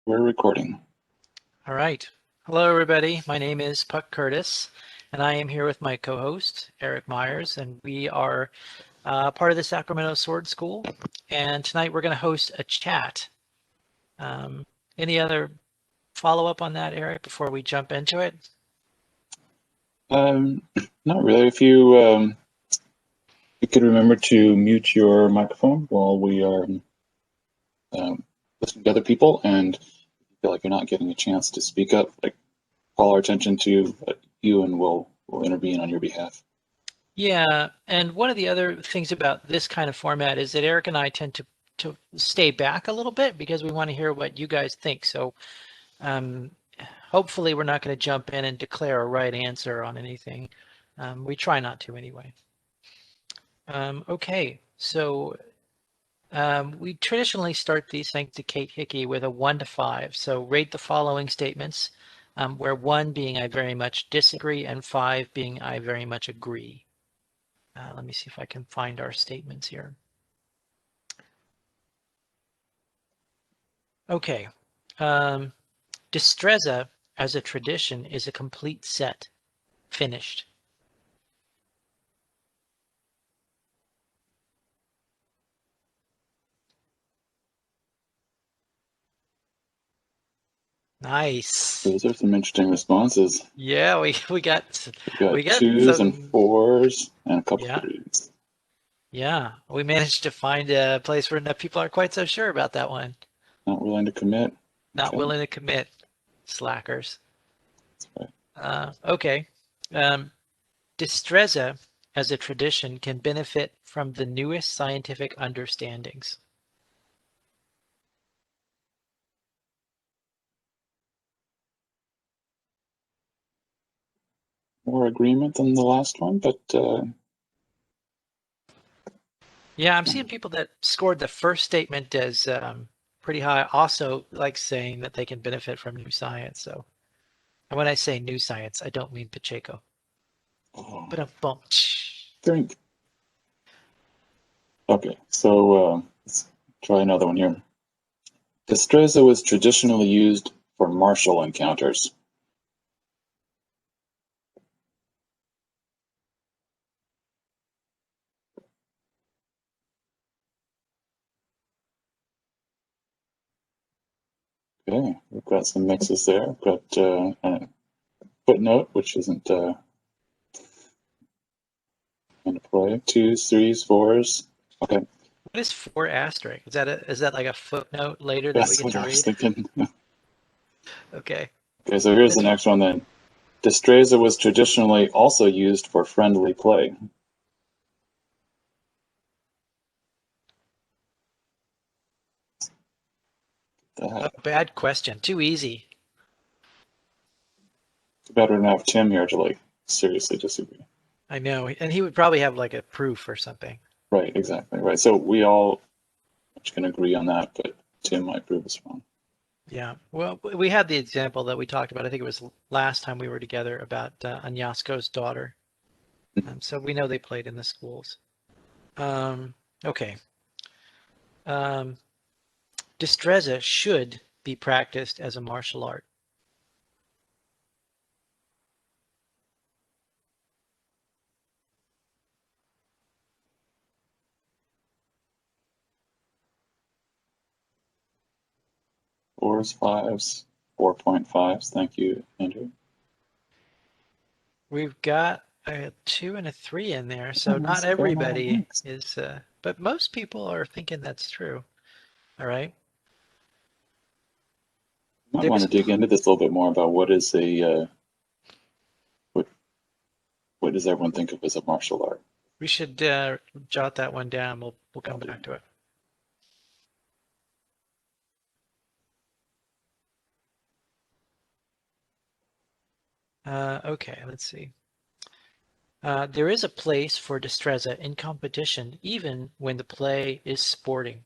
We're recording. All right. Hello, everybody. My name is Puck Curtis, and I am here with my co-host, Eric Myers, and we are part of the Sacramento Sword School. And tonight we're going to host a chat. Um, any other follow-up on that, Eric, before we jump into it? Um, Not really. If you could remember to mute your microphone while we are listening to other people, and if you feel like you're not getting a chance to speak up, like call our attention to you, and we'll intervene on your behalf. Yeah, and one of the other things about this kind of format is that Eric and I tend to stay back a little bit because we want to hear what you guys think. So um, hopefully we're not going to jump in and declare a right answer on anything. We try not to anyway. Okay, so we traditionally start these thanks to Kate Hickey with a 1 to 5. So rate the following statements, where 1 being I very much disagree and 5 being I very much agree. Let me see if I can find our statements here. Okay. Destreza as a tradition is a complete set. Finished. Nice. Those are some interesting responses. Yeah, we got We we got got 2s and some. 4s and a couple Yeah, 3s. yeah. We managed to find a place where enough people aren't quite so sure about that one. Not willing to commit. Not Okay, willing to commit. Slackers. that's right. Okay. Um, Destreza as a tradition can benefit from the newest scientific understandings. More agreement than the last one, but Yeah, I'm seeing people that scored the first statement as pretty high, also like saying that they can benefit from new science. So, and when I say new science, I don't mean Pacheco. oh, But a bump. drink. Okay, so let's try another one here. Destreza was traditionally used for martial encounters. Okay, we've got some mixes there. We've got a footnote, which isn't into play. 2s, 3s, 4s. Okay, What is 4*? Is that like a footnote later that we that's get what to I was read? thinking. Okay. Okay, so here's the This one. next one then. Destreza was traditionally also used for friendly play. A That. bad question. Too easy. It's better to have Tim here to like seriously disagree. I know. And he would probably have like a proof or something. Right, exactly. Right. So we all can agree on that, but Tim might prove us wrong. Yeah. Well, we had the example that we talked about. I think it was last time we were together about Anyasko's daughter. So we know they played in the schools. Okay. Um, Destreza should be practiced as a martial art. Fours, fives, 4.5s. Thank you, Andrew. We've got a 2 and a 3 in there, so Oh, not that's a fair amount of everybody mix. is, but most people are thinking that's true. All right. Might want There's to a, dig into this a little bit more about what is what does everyone think of as a martial art? we should jot that one down. We'll come Okay. back to it. Okay, let's see. There is a place for Destreza in competition, even when the play is sporting.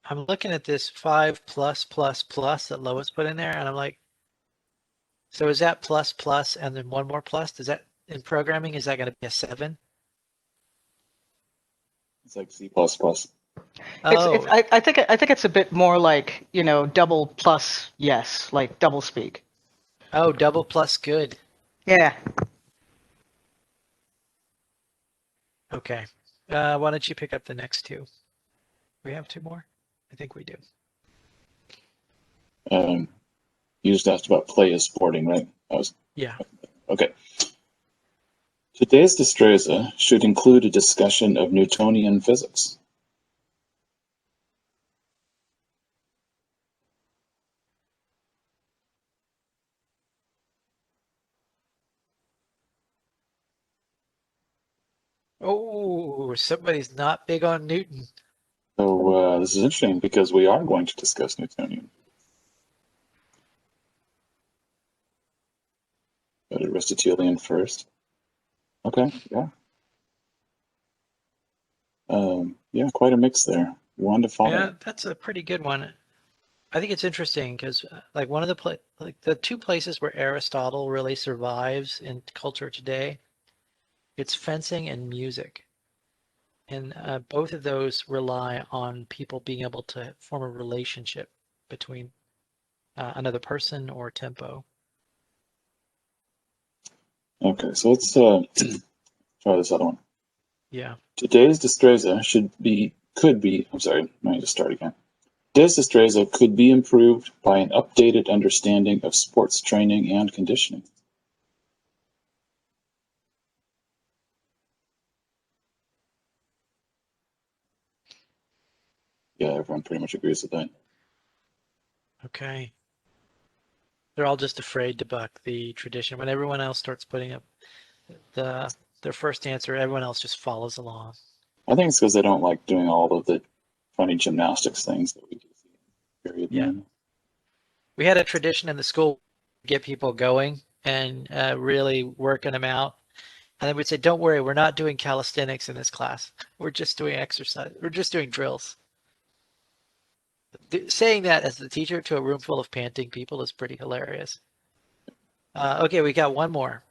I'm looking at this 5 plus plus plus that Lois put in there, and I'm like, so is that plus plus and then one more plus? Does that in programming, is that going to be a 7? It's like C++. plus plus. Oh, I think it's a bit more like, double plus yes, like double speak. oh, double plus good. Yeah. Okay. Why don't you pick up the next two? We have two more? I think we do. You just asked about play as sporting, right? Yeah. Okay. Today's Destreza should include a discussion of Newtonian physics. Oh, somebody's not big on Newton. So this is interesting because we are going to discuss Newtonian. Go to Aristotelian first. Okay, yeah. Yeah, quite a mix there. 1 to 5. Yeah, that's a pretty good one. I think it's interesting because like one of the two places where Aristotle really survives in culture today, it's fencing and music. And both of those rely on people being able to form a relationship between another person or tempo. Okay, so let's try this other one. Yeah. Today's Destreza I'm sorry, let me just start again. Today's Destreza could be improved by an updated understanding of sports training and conditioning. Yeah, everyone pretty much agrees with that. Okay. They're all just afraid to buck the tradition. When everyone else starts putting up their first answer, everyone else just follows along. I think it's because they don't like doing all of the funny gymnastics things that we do. Period. Yeah. We had a tradition in the school to get people going and really working them out. And then we'd say, don't worry, we're not doing calisthenics in this class. We're just doing exercise. We're just doing drills. Saying that as the teacher to a room full of panting people is pretty hilarious. Okay, we got one more.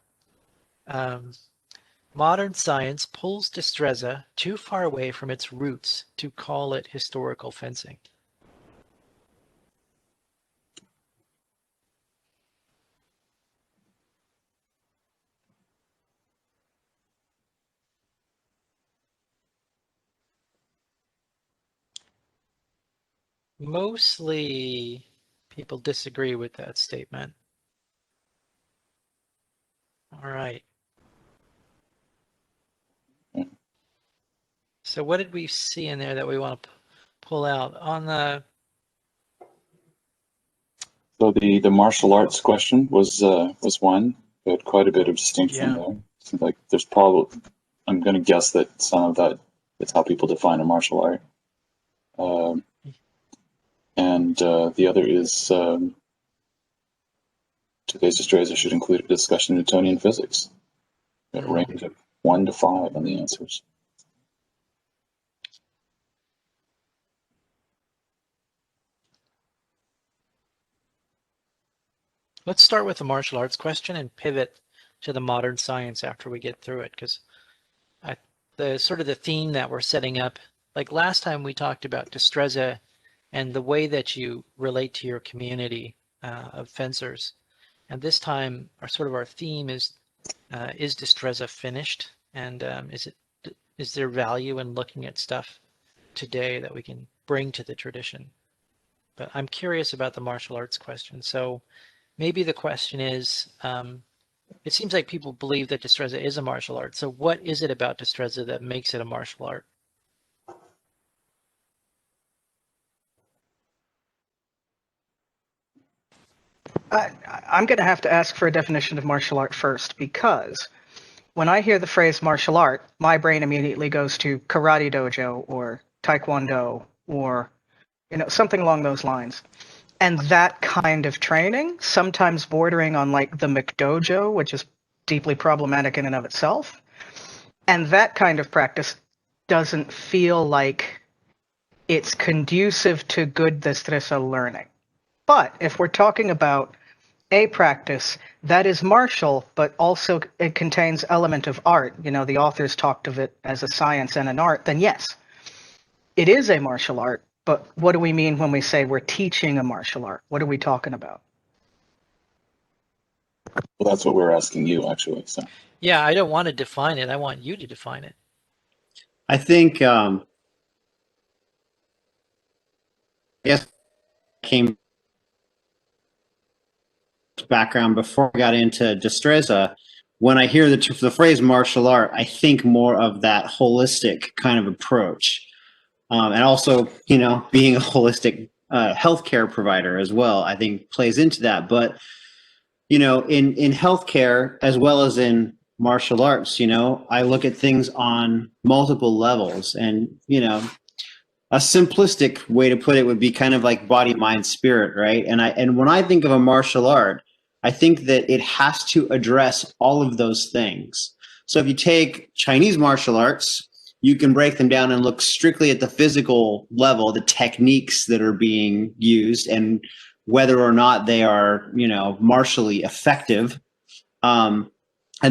Modern science pulls Destreza too far away from its roots to call it historical fencing. Mostly people disagree with that statement. All right. So what did we see in there that we want to pull out on the? So the martial arts question was one. We had quite a bit of distinction there. Seems like there's probably, I'm going to guess that some of that is how people define a martial art. And the other is today's Destreza should include a discussion of Newtonian physics. Got a range of 1 to 5 on the answers. Let's start with the martial arts question and pivot to the modern science after we get through it, because the sort of the theme that we're setting up, like last time we talked about Destreza and the way that you relate to your community of fencers. And this time our theme is Destreza finished? And is there value in looking at stuff today that we can bring to the tradition? But I'm curious about the martial arts question. So maybe the question is, it seems like people believe that Destreza is a martial art. So what is it about Destreza that makes it a martial art? I'm going to have to ask for a definition of martial art first, because when I hear the phrase martial art, my brain immediately goes to karate dojo or taekwondo or something along those lines. And that kind of training, sometimes bordering on like the McDojo, which is deeply problematic in and of itself, and that kind of practice doesn't feel like it's conducive to good destreza learning. But if we're talking about a practice that is martial, but also it contains element of art, you know, the authors talked of it as a science and an art, then yes, it is a martial art. But what do we mean when we say we're teaching a martial art? What are we talking about? Well, that's what we're asking you, actually. So. Yeah, I don't want to define it. I want you to define it. I think, yes, came background before I got into Destreza. When I hear the phrase martial art, I think more of that holistic kind of approach. And also, you know, being a holistic healthcare provider as well, I think plays into that. But, you know, in healthcare as well as in martial arts, you know, I look at things on multiple levels. And, you know, a simplistic way to put it would be kind of like body, mind, spirit, right? And when I think of a martial art, I think that it has to address all of those things. So if you take Chinese martial arts, you can break them down and look strictly at the physical level, the techniques that are being used and whether or not they are, you know, martially effective. And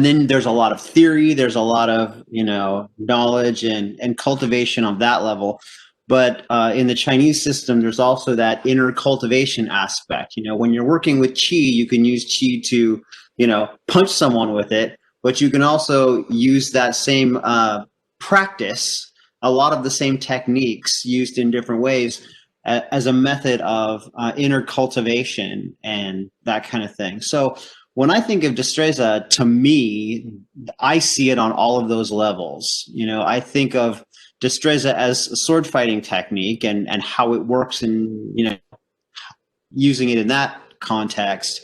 then there's a lot of theory, there's a lot of, you know, knowledge and cultivation on that level. But in the Chinese system, there's also that inner cultivation aspect. You know, when you're working with qi, you can use qi to, you know, punch someone with it, but you can also use that same practice, a lot of the same techniques used in different ways as a method of inner cultivation and that kind of thing. So when I think of Destreza, to me, I see it on all of those levels. You know, I think of Destreza as a sword fighting technique and how it works in, you know, using it in that context.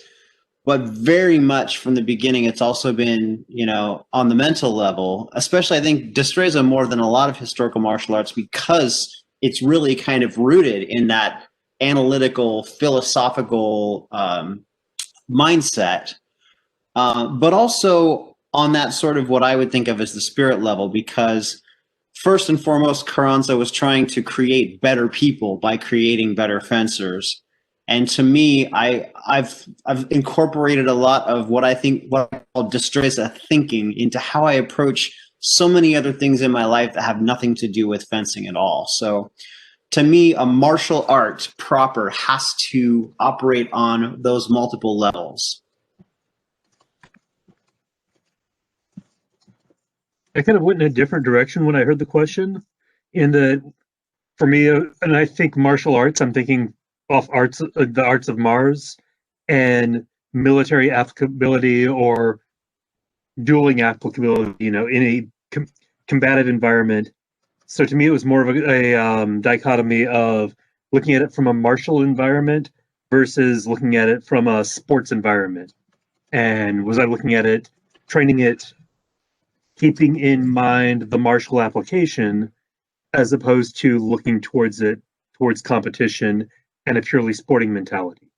But very much from the beginning, it's also been, you know, on the mental level, especially I think Destreza more than a lot of historical martial arts because it's really kind of rooted in that analytical, philosophical mindset, but also on that sort of what I would think of as the spirit level, because first and foremost, Carranza was trying to create better people by creating better fencers. And to me, I've incorporated a lot of what I call Destreza thinking into how I approach so many other things in my life that have nothing to do with fencing at all. So to me, a martial art proper has to operate on those multiple levels. I kind of went in a different direction when I heard the question. In that, for me, and I think martial arts, I'm thinking off arts, the arts of Mars, and military applicability or dueling applicability. You know, in a combative environment. So to me, it was more of a dichotomy of looking at it from a martial environment versus looking at it from a sports environment. And was I looking at it, training it, keeping in mind the martial application, as opposed to looking towards it, towards competition and a purely sporting mentality.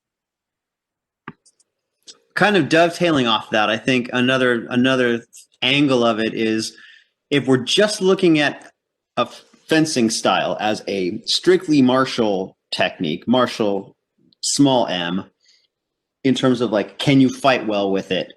Kind of dovetailing off that, I think another angle of it is if we're just looking at a fencing style as a strictly martial technique, martial small m, in terms of like, can you fight well with it?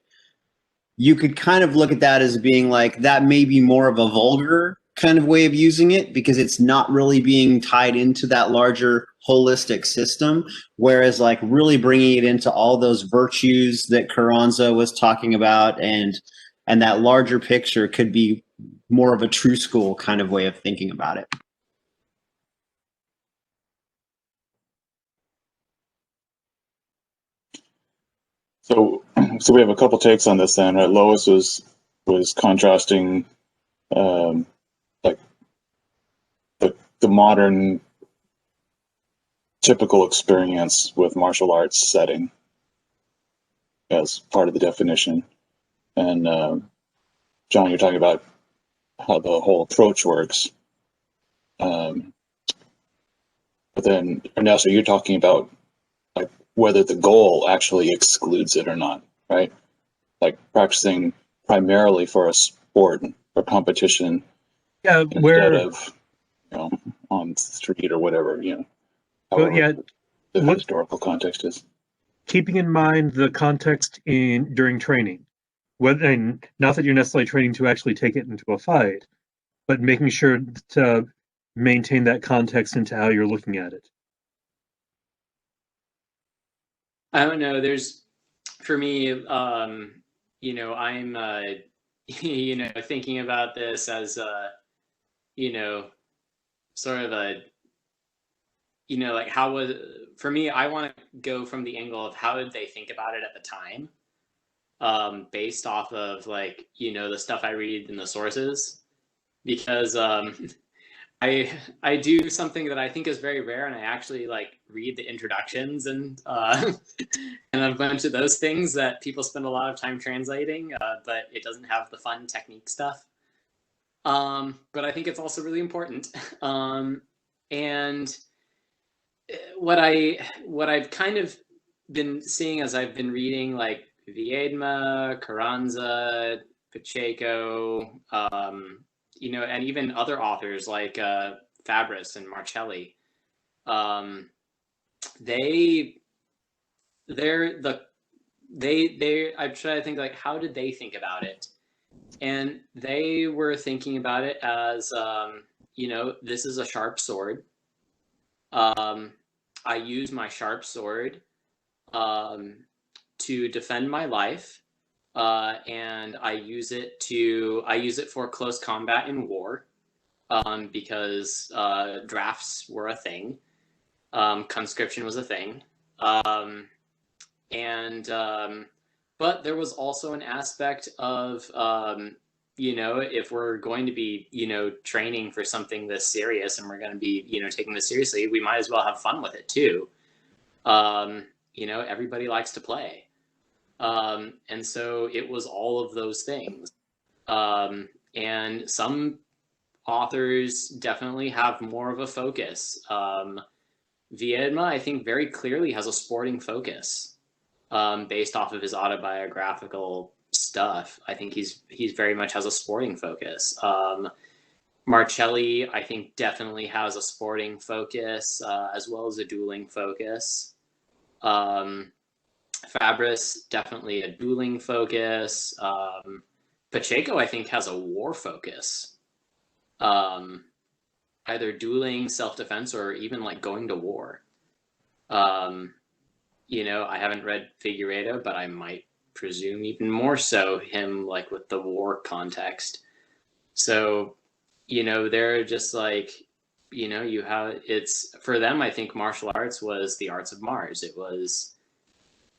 You could kind of look at that as being like, that may be more of a vulgar kind of way of using it because it's not really being tied into that larger holistic system. Whereas like really bringing it into all those virtues that Carranza was talking about and that larger picture could be more of a true school kind of way of thinking about it. So we have a couple takes on this then, right? Lois was contrasting like the modern typical experience with martial arts setting as part of the definition. And John, you're talking about how the whole approach works. But then Ernesto, you're talking about like whether the goal actually excludes it or not, right? Like practicing primarily for a sport or competition Yeah, instead where of, you know, on the street or whatever, you know, Well, however yeah, the look, historical context is. keeping in mind the context in during training, and not that you're necessarily training to actually take it into a fight, but making sure to maintain that context into how you're looking at it. I don't know. There's, for me, you know, I'm, you know, thinking about this as, you know, sort of a, you know, like how was, for me, I want to go from the angle of how did they think about it at the time, based off of like, you know, the stuff I read in the sources, because I do something that I think is very rare, and I actually like read the introductions and and a bunch of those things that people spend a lot of time translating, but it doesn't have the fun technique stuff. But I think it's also really important. And what I've kind of been seeing as I've been reading like Viedma, Carranza, Pacheco, you know, and even other authors like Fabris and Marcelli, I'm trying to think like how did they think about it, and they were thinking about it as you know, this is a sharp sword. I use my sharp sword to defend my life, and I use it for close combat in war, because drafts were a thing, conscription was a thing, and but there was also an aspect of you know, if we're going to be, you know, training for something this serious and we're going to be, you know, taking this seriously, we might as well have fun with it too. You know, everybody likes to play. And so it was all of those things. And some authors definitely have more of a focus. Viedma, I think, very clearly has a sporting focus, based off of his autobiographical stuff. I think he's very much has a sporting focus. Marcelli, I think, definitely has a sporting focus, as well as a dueling focus. Fabris, definitely a dueling focus. Pacheco, I think, has a war focus. Either dueling, self-defense, or even like going to war. You know, I haven't read Figueiredo, but I might presume even more so him like with the war context. So, you know, they're just like, you know, you have, it's for them, I think martial arts was the arts of Mars. It was,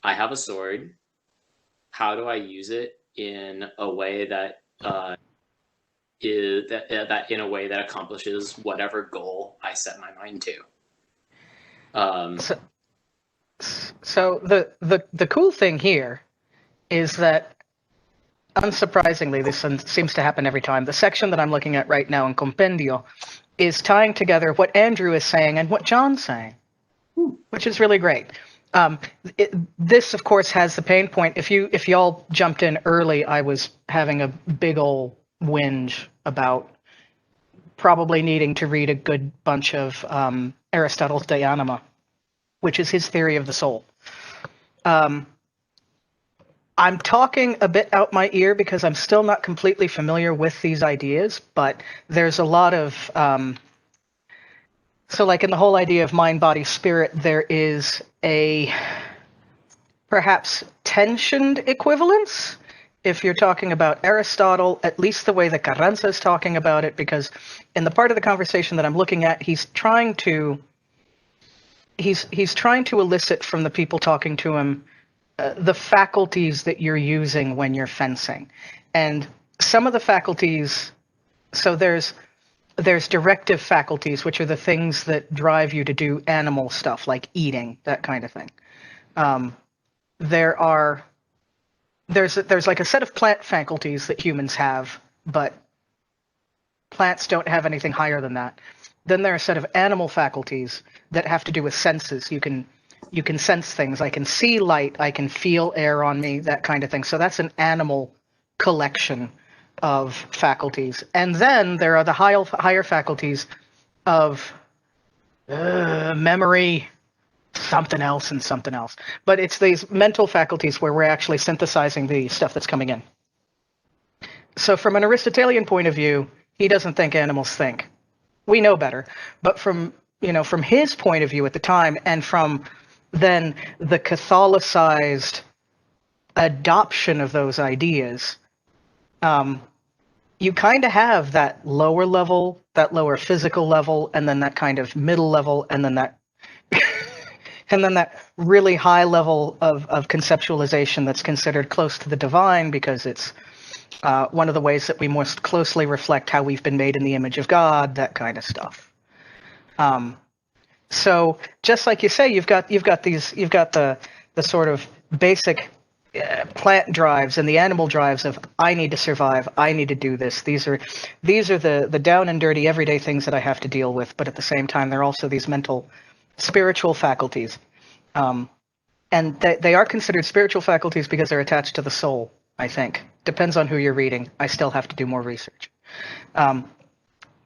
I have a sword. How do I use it in a way that that in a way that accomplishes whatever goal I set my mind to? So the cool thing here is that, unsurprisingly, this seems to happen every time. The section that I'm looking at right now in Compendio is tying together what Andrew is saying and what John's saying, which is really great. This, of course, has the pain point. If y'all jumped in early, I was having a big ol' whinge about probably needing to read a good bunch of Aristotle's De Anima, which is his theory of the soul. I'm talking a bit out my ear because I'm still not completely familiar with these ideas, but there's a lot of so like in the whole idea of mind, body, spirit, there is a perhaps tensioned equivalence if you're talking about Aristotle, at least the way that Carranza is talking about it, because in the part of the conversation that I'm looking at, he's trying to elicit from the people talking to him the faculties that you're using when you're fencing. And some of the faculties, so there's directive faculties, which are the things that drive you to do animal stuff like eating, that kind of thing. There's like a set of plant faculties that humans have, but plants don't have anything higher than that. Then there are a set of animal faculties that have to do with senses. You can sense things. I can see light. I can feel air on me, that kind of thing. So that's an animal collection of faculties. And then there are the higher faculties of memory, something else, and something else. But it's these mental faculties where we're actually synthesizing the stuff that's coming in. So from an Aristotelian point of view, he doesn't think animals think. We know better, but from his point of view at the time, and from then the Catholicized adoption of those ideas, you kind of have that lower level, that lower physical level, and then that kind of middle level, and then that and then that really high level of conceptualization that's considered close to the divine because it's one of the ways that we most closely reflect how we've been made in the image of God, that kind of stuff. So just like you say, you've got the sort of basic plant drives and the animal drives of I need to survive, I need to do this. These are the down and dirty everyday things that I have to deal with, but at the same time, they're also these mental, spiritual faculties. And they are considered spiritual faculties because they're attached to the soul, I think. Depends on who you're reading. I still have to do more research.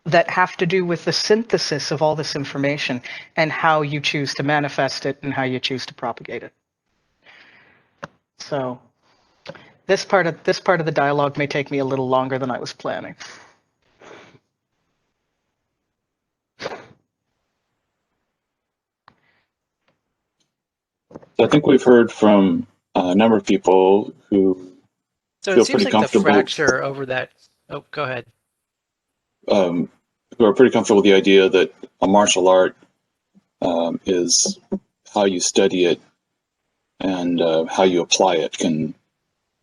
That have to do with the synthesis of all this information and how you choose to manifest it and how you choose to propagate it. So this part of the dialogue may take me a little longer than I was planning. I think we've heard from a number of people who So feel it seems pretty like the comfortable. fracture over that. Oh, go ahead. Who are pretty comfortable with the idea that a martial art is how you study it and how you apply it can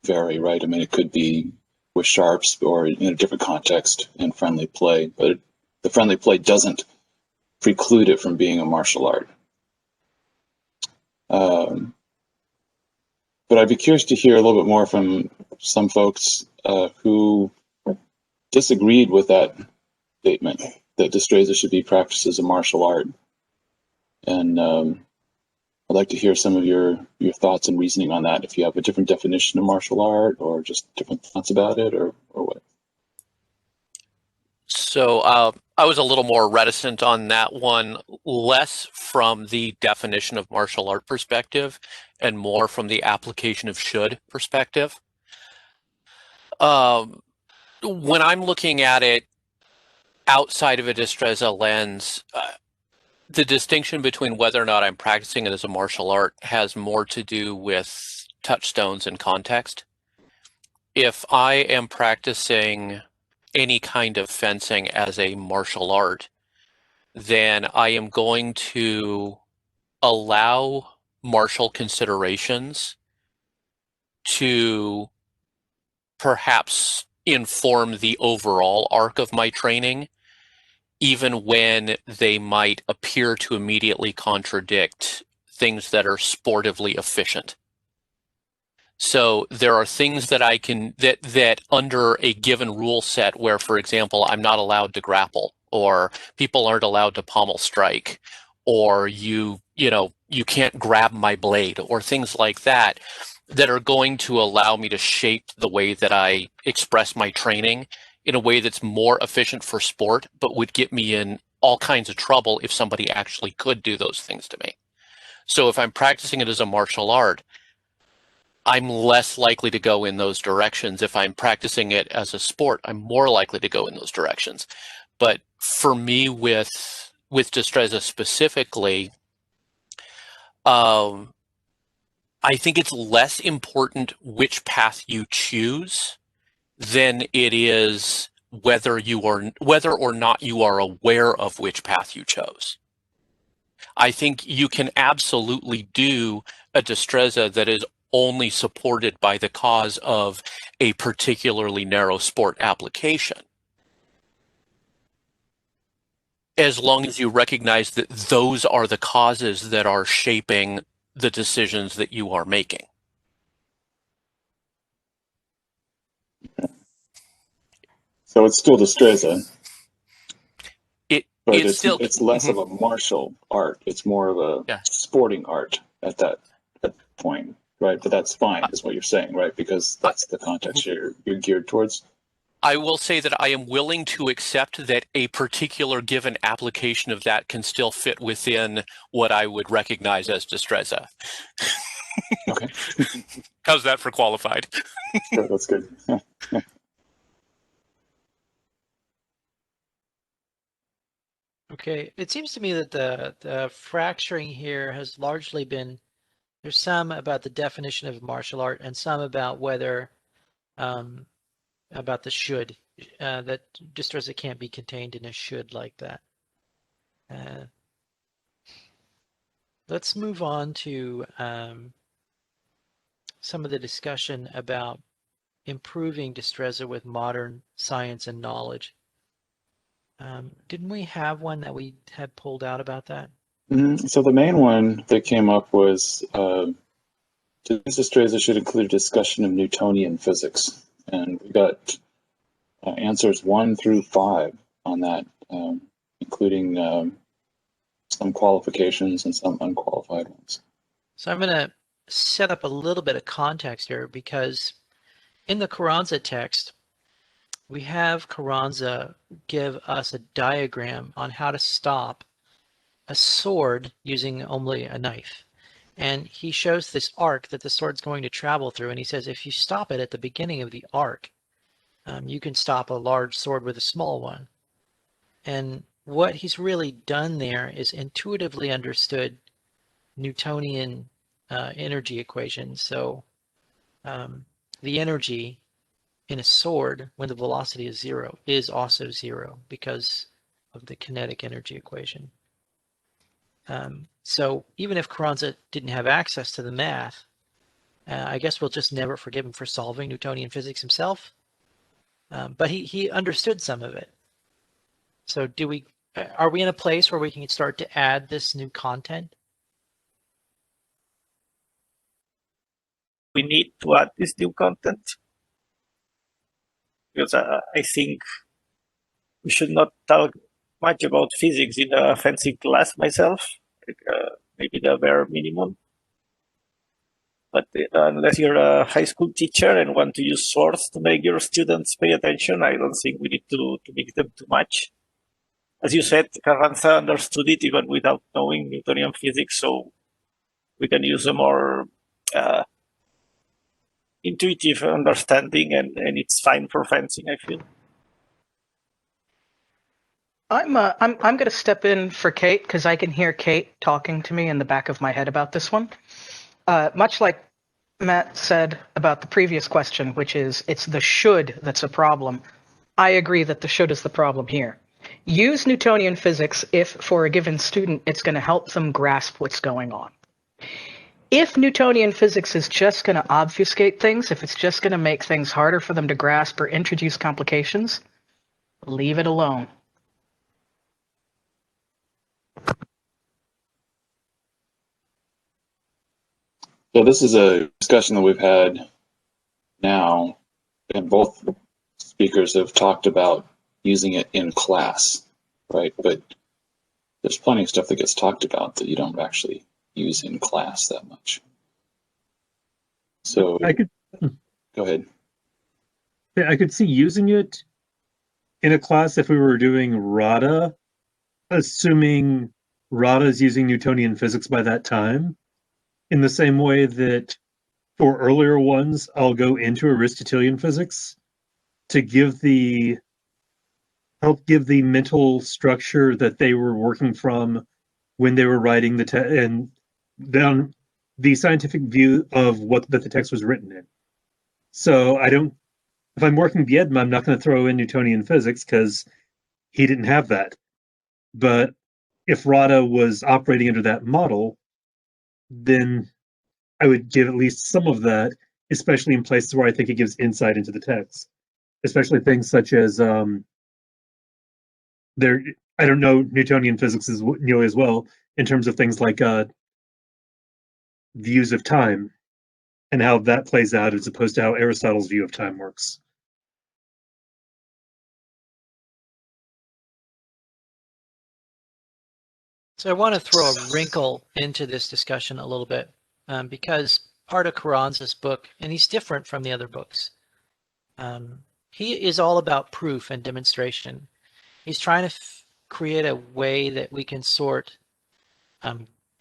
vary, right? I mean, it could be with sharps or in a different context in friendly play, but the friendly play doesn't preclude it from being a martial art. But I'd be curious to hear a little bit more from some folks who disagreed with that statement that Destreza should be practiced as a martial art. And I'd like to hear some of your thoughts and reasoning on that, if you have a different definition of martial art or just different thoughts about it or what. So I was a little more reticent on that one, less from the definition of martial art perspective and more from the application of should perspective. When I'm looking at it outside of a Destreza lens, the distinction between whether or not I'm practicing it as a martial art has more to do with touchstones and context. If I am practicing any kind of fencing as a martial art, then I am going to allow martial considerations to perhaps inform the overall arc of my training, even when they might appear to immediately contradict things that are sportively efficient. So there are things that I can, that under a given rule set where, for example, I'm not allowed to grapple, or people aren't allowed to pommel strike, or you can't grab my blade, or things like that, that are going to allow me to shape the way that I express my training in a way that's more efficient for sport, but would get me in all kinds of trouble if somebody actually could do those things to me. So if I'm practicing it as a martial art, I'm less likely to go in those directions. If I'm practicing it as a sport, I'm more likely to go in those directions. But for me, with Destreza specifically, I think it's less important which path you choose than it is whether or not you are aware of which path you chose. I think you can absolutely do a Destreza that is only supported by the cause of a particularly narrow sport application, as long as you recognize that those are the causes that are shaping the decisions that you are making. So it's still Destreza, but It's less of a martial art. It's more of a sporting art at that point, right? But that's fine, is what you're saying, right? Because that's the context you're geared towards. I will say that I am willing to accept that a particular given application of that can still fit within what I would recognize as Destreza. Okay, How's that for qualified? sure, that's good. Okay, it seems to me that the fracturing here has largely been, there's some about the definition of martial art and some about whether, about the should, that Destreza can't be contained in a should like that. Let's move on to some of the discussion about improving Destreza with modern science and knowledge. Didn't we have one that we had pulled out about that? So the main one that came up was Destreza should include a discussion of Newtonian physics, and we got answers 1 through 5 on that, including some qualifications and some unqualified ones. So I'm going to set up a little bit of context here, because in the Carranza text, we have Carranza give us a diagram on how to stop a sword using only a knife. And he shows this arc that the sword's going to travel through, and he says if you stop it at the beginning of the arc, you can stop a large sword with a small one. And what he's really done there is intuitively understood Newtonian energy equation. So the energy in a sword when the velocity is 0 is also 0 because of the kinetic energy equation. So even if Carranza didn't have access to the math, I guess we'll just never forgive him for solving Newtonian physics himself. But he understood some of it. So are we in a place where we can start to add this new content? We need to add this new content, because I think we should not talk much about physics in a fencing class myself, maybe the bare minimum. But unless you're a high school teacher and want to use swords to make your students pay attention, I don't think we need to make them too much. As you said, Carranza understood it even without knowing Newtonian physics, so we can use a more intuitive understanding, and it's fine for fencing, I feel. I'm going to step in for Kate because I can hear Kate talking to me in the back of my head about this one. Much like Matt said about the previous question, which is it's the should that's a problem. I agree that the should is the problem here. Use Newtonian physics if, for a given student, it's going to help them grasp what's going on. If Newtonian physics is just going to obfuscate things, if it's just going to make things harder for them to grasp or introduce complications, leave it alone. So this is a discussion that we've had now, and both speakers have talked about using it in class, right? But there's plenty of stuff that gets talked about that you don't actually use in class that much. So go ahead. Yeah, I could see using it in a class if we were doing RADA, assuming RADA is using Newtonian physics by that time. In the same way that for earlier ones, I'll go into Aristotelian physics to help give the mental structure that they were working from when they were writing the text, and then the scientific view of what that the text was written in. So if I'm working Biedma, I'm not going to throw in Newtonian physics because he didn't have that. But if RADA was operating under that model, then I would give at least some of that, especially in places where I think it gives insight into the text, especially things such as I don't know Newtonian physics nearly as well in terms of things like views of time and how that plays out as opposed to how Aristotle's view of time works. So I want to throw a wrinkle into this discussion a little bit, because part of Carranza's book, and he's different from the other books, he is all about proof and demonstration. He's trying to create a way that we can sort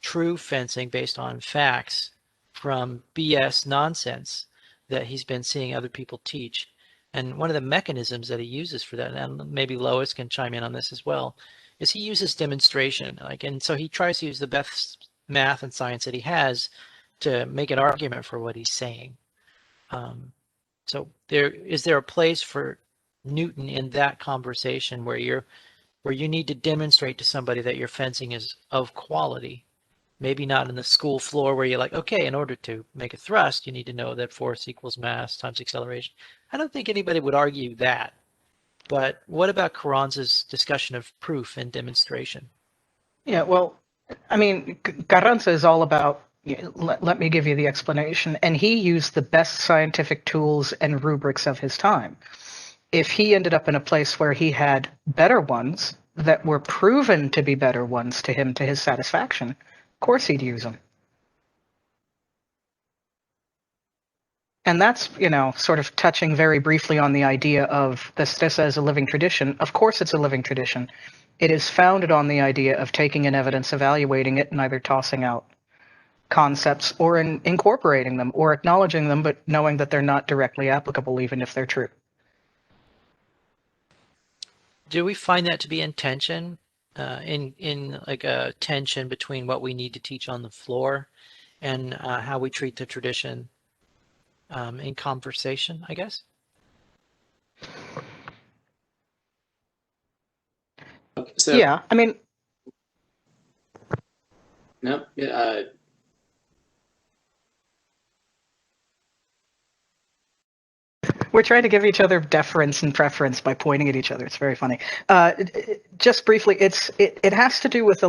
true fencing based on facts from BS nonsense that he's been seeing other people teach. And one of the mechanisms that he uses for that, and maybe Lois can chime in on this as well, is he uses demonstration. And so he tries to use the best math and science that he has to make an argument for what he's saying. So is there a place for Newton in that conversation where you need to demonstrate to somebody that your fencing is of quality? Maybe not in the school floor where you're like, okay, in order to make a thrust, you need to know that force equals mass times acceleration. I don't think anybody would argue that. But what about Carranza's discussion of proof and demonstration? Yeah, well, I mean, Carranza is all about, let me give you the explanation. And he used the best scientific tools and rubrics of his time. If he ended up in a place where he had better ones that were proven to be better ones to him, to his satisfaction, of course he'd use them. And that's, sort of touching very briefly on the idea of Destreza as a living tradition. Of course it's a living tradition. It is founded on the idea of taking in evidence, evaluating it, and either tossing out concepts or incorporating them or acknowledging them, but knowing that they're not directly applicable, even if they're true. Do we find that to be in tension, in like a tension between what we need to teach on the floor and how we treat the tradition in conversation, I guess? So Yeah, I mean, no, we're trying to give each other deference and preference by pointing at each other. It's very funny. Just briefly, it has to do with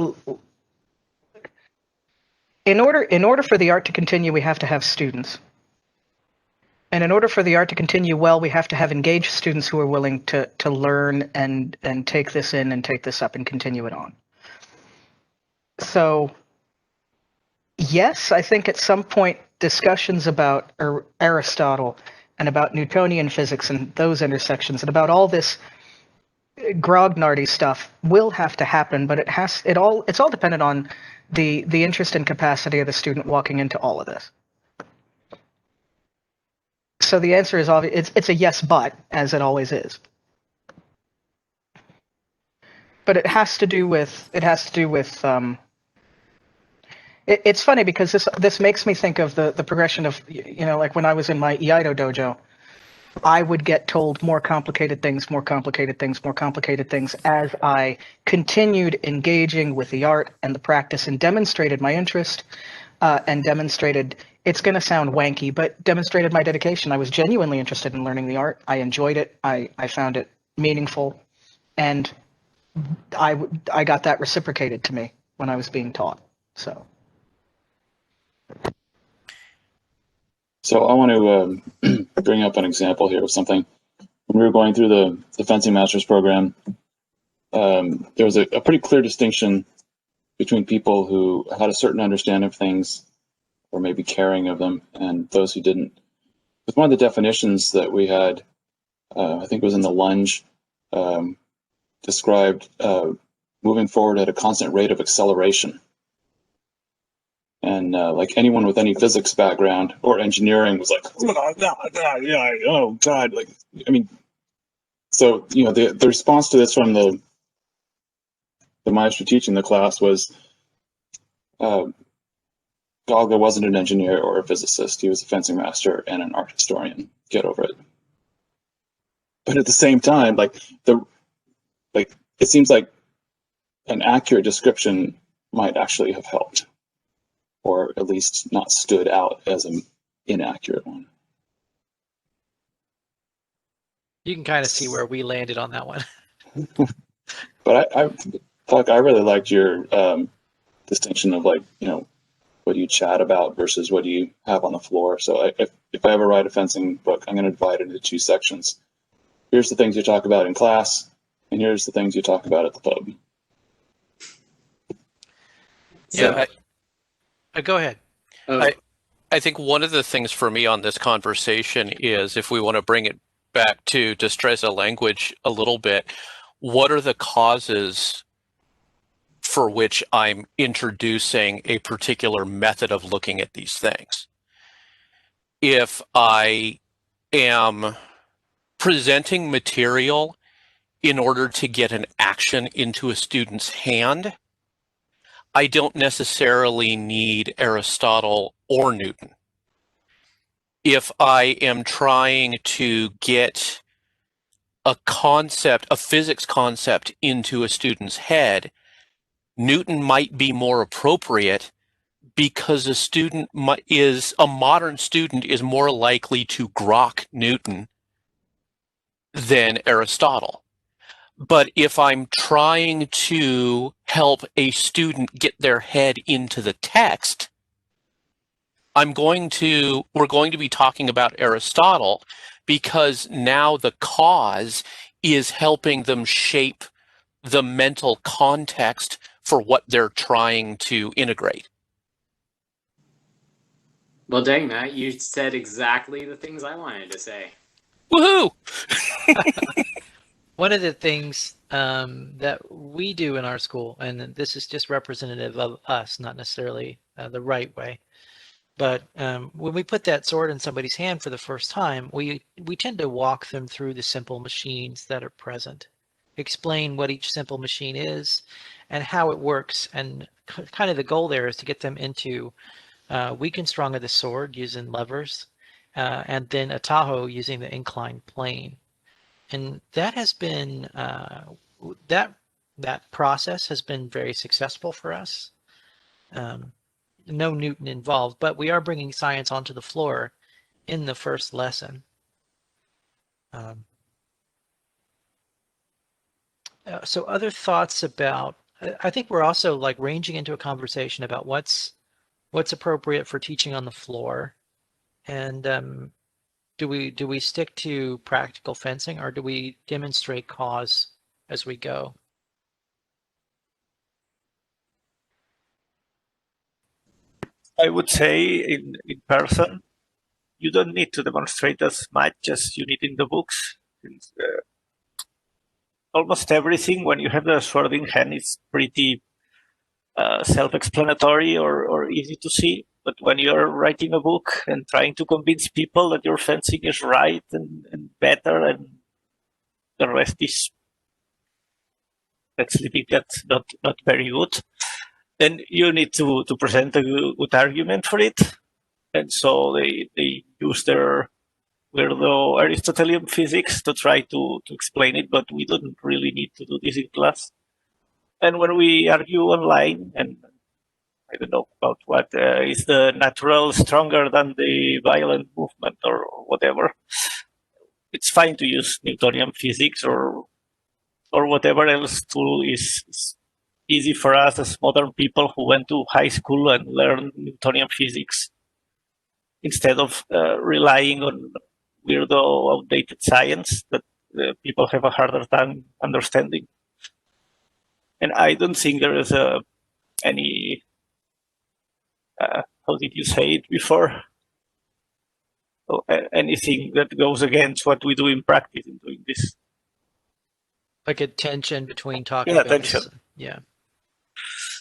in order for the art to continue, we have to have students. And in order for the art to continue well, we have to have engaged students who are willing to learn and take this in and take this up and continue it on. So, yes, I think at some point discussions about Aristotle and about Newtonian physics and those intersections and about all this grognardy stuff will have to happen, but it's all dependent on the interest and capacity of the student walking into all of this. So the answer is obvious. It's a yes, but, as it always is. But it has to do with it's funny because this makes me think of the progression of, like when I was in my Iaido dojo, I would get told more complicated things as I continued engaging with the art and the practice and demonstrated my interest and demonstrated, it's going to sound wanky, but demonstrated my dedication. I was genuinely interested in learning the art. I enjoyed it. I found it meaningful. And I got that reciprocated to me when I was being taught. So I want to bring up an example here of something. When we were going through the Fencing Masters program, there was a pretty clear distinction between people who had a certain understanding of things or maybe caring of them and those who didn't. With one of the definitions that we had, I think it was in the lunge, described moving forward at a constant rate of acceleration. And like anyone with any physics background or engineering was like, oh God, like, I mean, so, the response to this from the maestro teaching the class was, Galga wasn't an engineer or a physicist. He was a fencing master and an art historian. Get over it. But at the same time, it seems like an accurate description might actually have helped, or at least not stood out as an inaccurate one. You can kind of see where we landed on that one. But I really liked your distinction of what do you chat about versus what do you have on the floor. So if I ever write a fencing book, I'm going to divide it into 2 sections. Here's the things you talk about in class, and here's the things you talk about at the pub. Yeah. Go ahead. I think one of the things for me on this conversation is, if we want to bring it back to Destreza language a little bit. What are the causes for which I'm introducing a particular method of looking at these things? If I am presenting material in order to get an action into a student's hand, I don't necessarily need Aristotle or Newton. If I am trying to get a concept, a physics concept into a student's head, Newton might be more appropriate because a modern student is more likely to grok Newton than Aristotle. But if I'm trying to help a student get their head into the text, we're going to be talking about Aristotle, because now the cause is helping them shape the mental context for what they're trying to integrate. Well, dang, Matt, you said exactly the things I wanted to say. Woohoo! One of the things that we do in our school, and this is just representative of us, not necessarily the right way, but when we put that sword in somebody's hand for the first time, we tend to walk them through the simple machines that are present, explain what each simple machine is and how it works. And kind of the goal there is to get them into weak and strong of the sword using levers, and then a Tahoe using the inclined plane. And that has been, that process has been very successful for us. No Newton involved, but we are bringing science onto the floor in the first lesson. So other thoughts about, I think we're also like ranging into a conversation about what's appropriate for teaching on the floor, and do we stick to practical fencing, or do we demonstrate cause as we go? I would say in person, you don't need to demonstrate as much as you need in the books. Almost everything, when you have the sword in hand, is pretty self-explanatory or easy to see. But when you're writing a book and trying to convince people that your fencing is right and better, and the rest is, let's leave it, that's not very good, then you need to present a good argument for it. And so they use their weirdo Aristotelian physics to try to explain it, but we don't really need to do this in class. And when we argue online, and I don't know about what is the natural stronger than the violent movement or whatever, it's fine to use Newtonian physics or whatever else tool is easy for us as modern people who went to high school and learned Newtonian physics, instead of relying on weirdo, outdated science that people have a harder time understanding. And I don't think there is any, how did you say it before? Anything that goes against what we do in practice in doing this. Like a tension between talking Yeah, about tension. this. Yeah.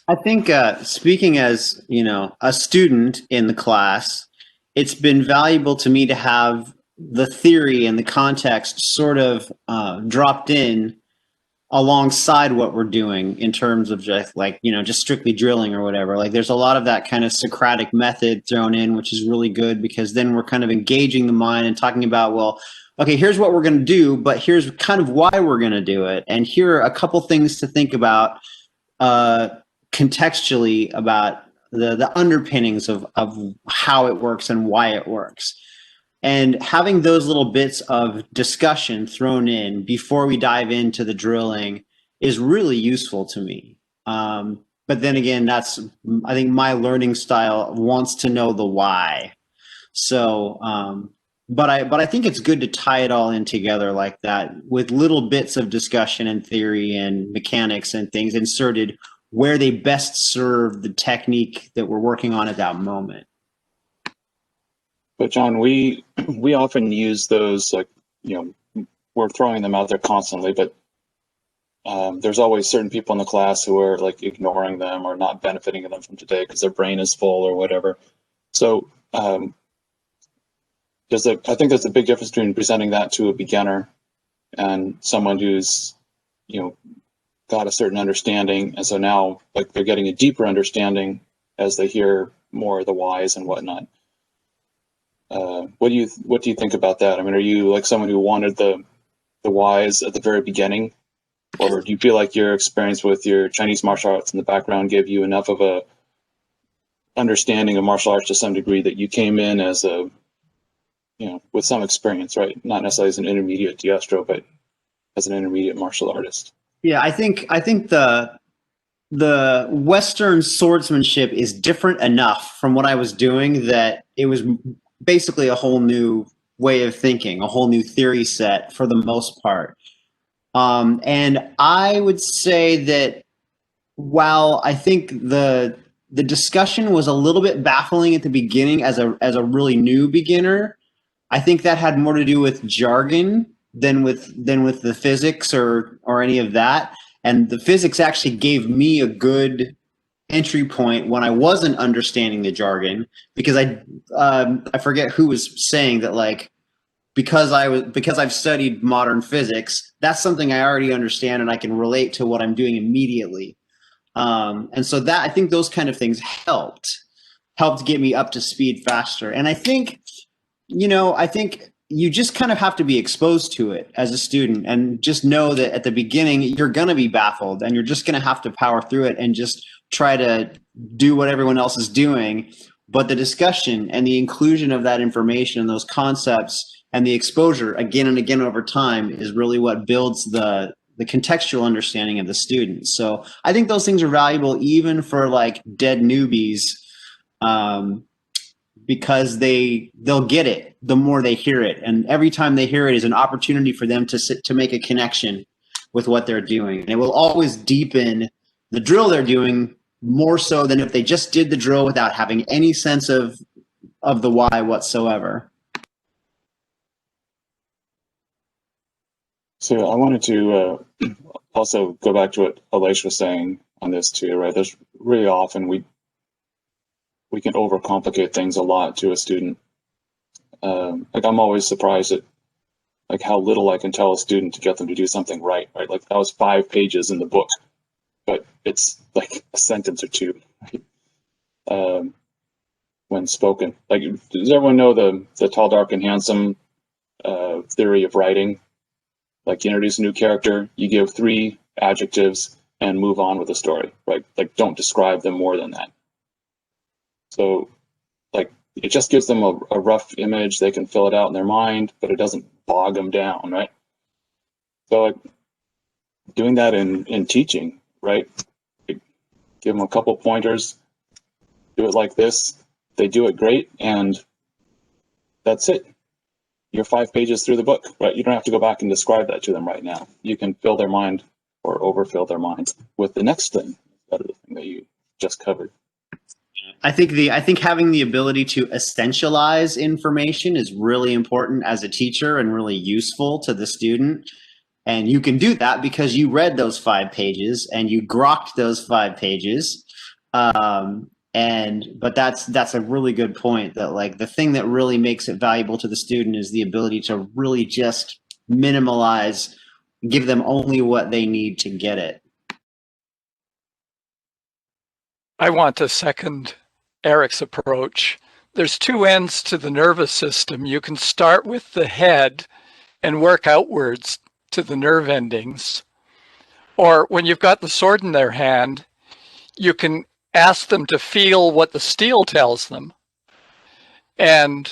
I think speaking as, a student in the class, it's been valuable to me to have the theory and the context sort of dropped in alongside what we're doing in terms of just just strictly drilling or whatever. Like there's a lot of that kind of Socratic method thrown in, which is really good, because then we're kind of engaging the mind and talking about, well, okay, here's what we're going to do, but here's kind of why we're going to do it. And here are a couple things to think about contextually about the underpinnings of how it works and why it works. And having those little bits of discussion thrown in before we dive into the drilling is really useful to me. But then again, I think my learning style wants to know the why. So, but I think it's good to tie it all in together like that, with little bits of discussion and theory and mechanics and things inserted where they best serve the technique that we're working on at that moment. But John, we often use those, like, we're throwing them out there constantly, but there's always certain people in the class who are like ignoring them or not benefiting them from today because their brain is full or whatever. So I think there's a big difference between presenting that to a beginner and someone who's, got a certain understanding, and so now like they're getting a deeper understanding as they hear more of the whys and whatnot. What do you think about that? I mean, are you like someone who wanted the whys at the very beginning, or do you feel like your experience with your Chinese martial arts in the background gave you enough of a understanding of martial arts to some degree that you came in as a, with some experience, right? Not necessarily as an intermediate Diestro, but as an intermediate martial artist. Yeah, I think the Western swordsmanship is different enough from what I was doing that it was basically a whole new way of thinking, a whole new theory set for the most part. And I would say that while I think the discussion was a little bit baffling at the beginning as a really new beginner, I think that had more to do with jargon than with the physics or any of that. And the physics actually gave me a good entry point when I wasn't understanding the jargon, because I forget who was saying that, like, because I've studied modern physics, that's something I already understand and I can relate to what I'm doing immediately. And so that, I think those kind of things helped get me up to speed faster. And I think you just kind of have to be exposed to it as a student and just know that at the beginning you're going to be baffled and you're just going to have to power through it and just try to do what everyone else is doing. But the discussion and the inclusion of that information and those concepts and the exposure again and again over time is really what builds the contextual understanding of the student. So I think those things are valuable even for like dead newbies, because they'll get it the more they hear it, and every time they hear it is an opportunity for them to make a connection with what they're doing. And it will always deepen the drill they're doing more so than if they just did the drill without having any sense of the why whatsoever. So I wanted to also go back to what Aleix was saying on this too, right? There's really often we can overcomplicate things a lot to a student. Like I'm always surprised at like how little I can tell a student to get them to do something right? Like that was 5 pages in the book, but it's like a sentence or two, right? When spoken. Like, does everyone know the tall, dark, and handsome theory of writing? Like, you introduce a new character, you give 3 adjectives and move on with the story, right? Like, don't describe them more than that. So, like, it just gives them a rough image. They can fill it out in their mind, but it doesn't bog them down, right? So, like, doing that in teaching, right? Give them a couple pointers, do it like this. They do it great, and that's it. You're 5 pages through the book, right? You don't have to go back and describe that to them right now. You can fill their mind or overfill their minds with the next thing, that other thing that you just covered. I think having the ability to essentialize information is really important as a teacher and really useful to the student. And you can do that because you read those 5 pages and you grokked those 5 pages. But that's a really good point, that like the thing that really makes it valuable to the student is the ability to really just minimalize, give them only what they need to get it. I want to second Eric's approach. There's 2 ends to the nervous system. You can start with the head and work outwards to the nerve endings. Or when you've got the sword in their hand, you can ask them to feel what the steel tells them. And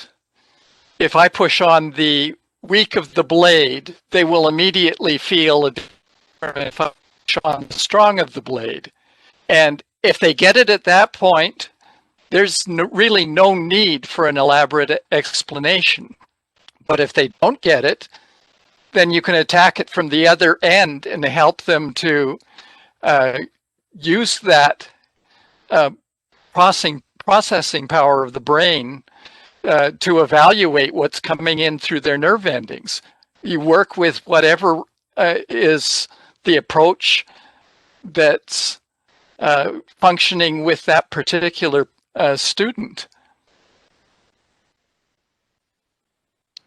if I push on the weak of the blade, they will immediately feel a difference if I push on the strong of the blade. And if they get it at that point, there's really no need for an elaborate explanation. But if they don't get it, then you can attack it from the other end and help them to use that processing power of the brain to evaluate what's coming in through their nerve endings. You work with whatever is the approach that's functioning with that particular student.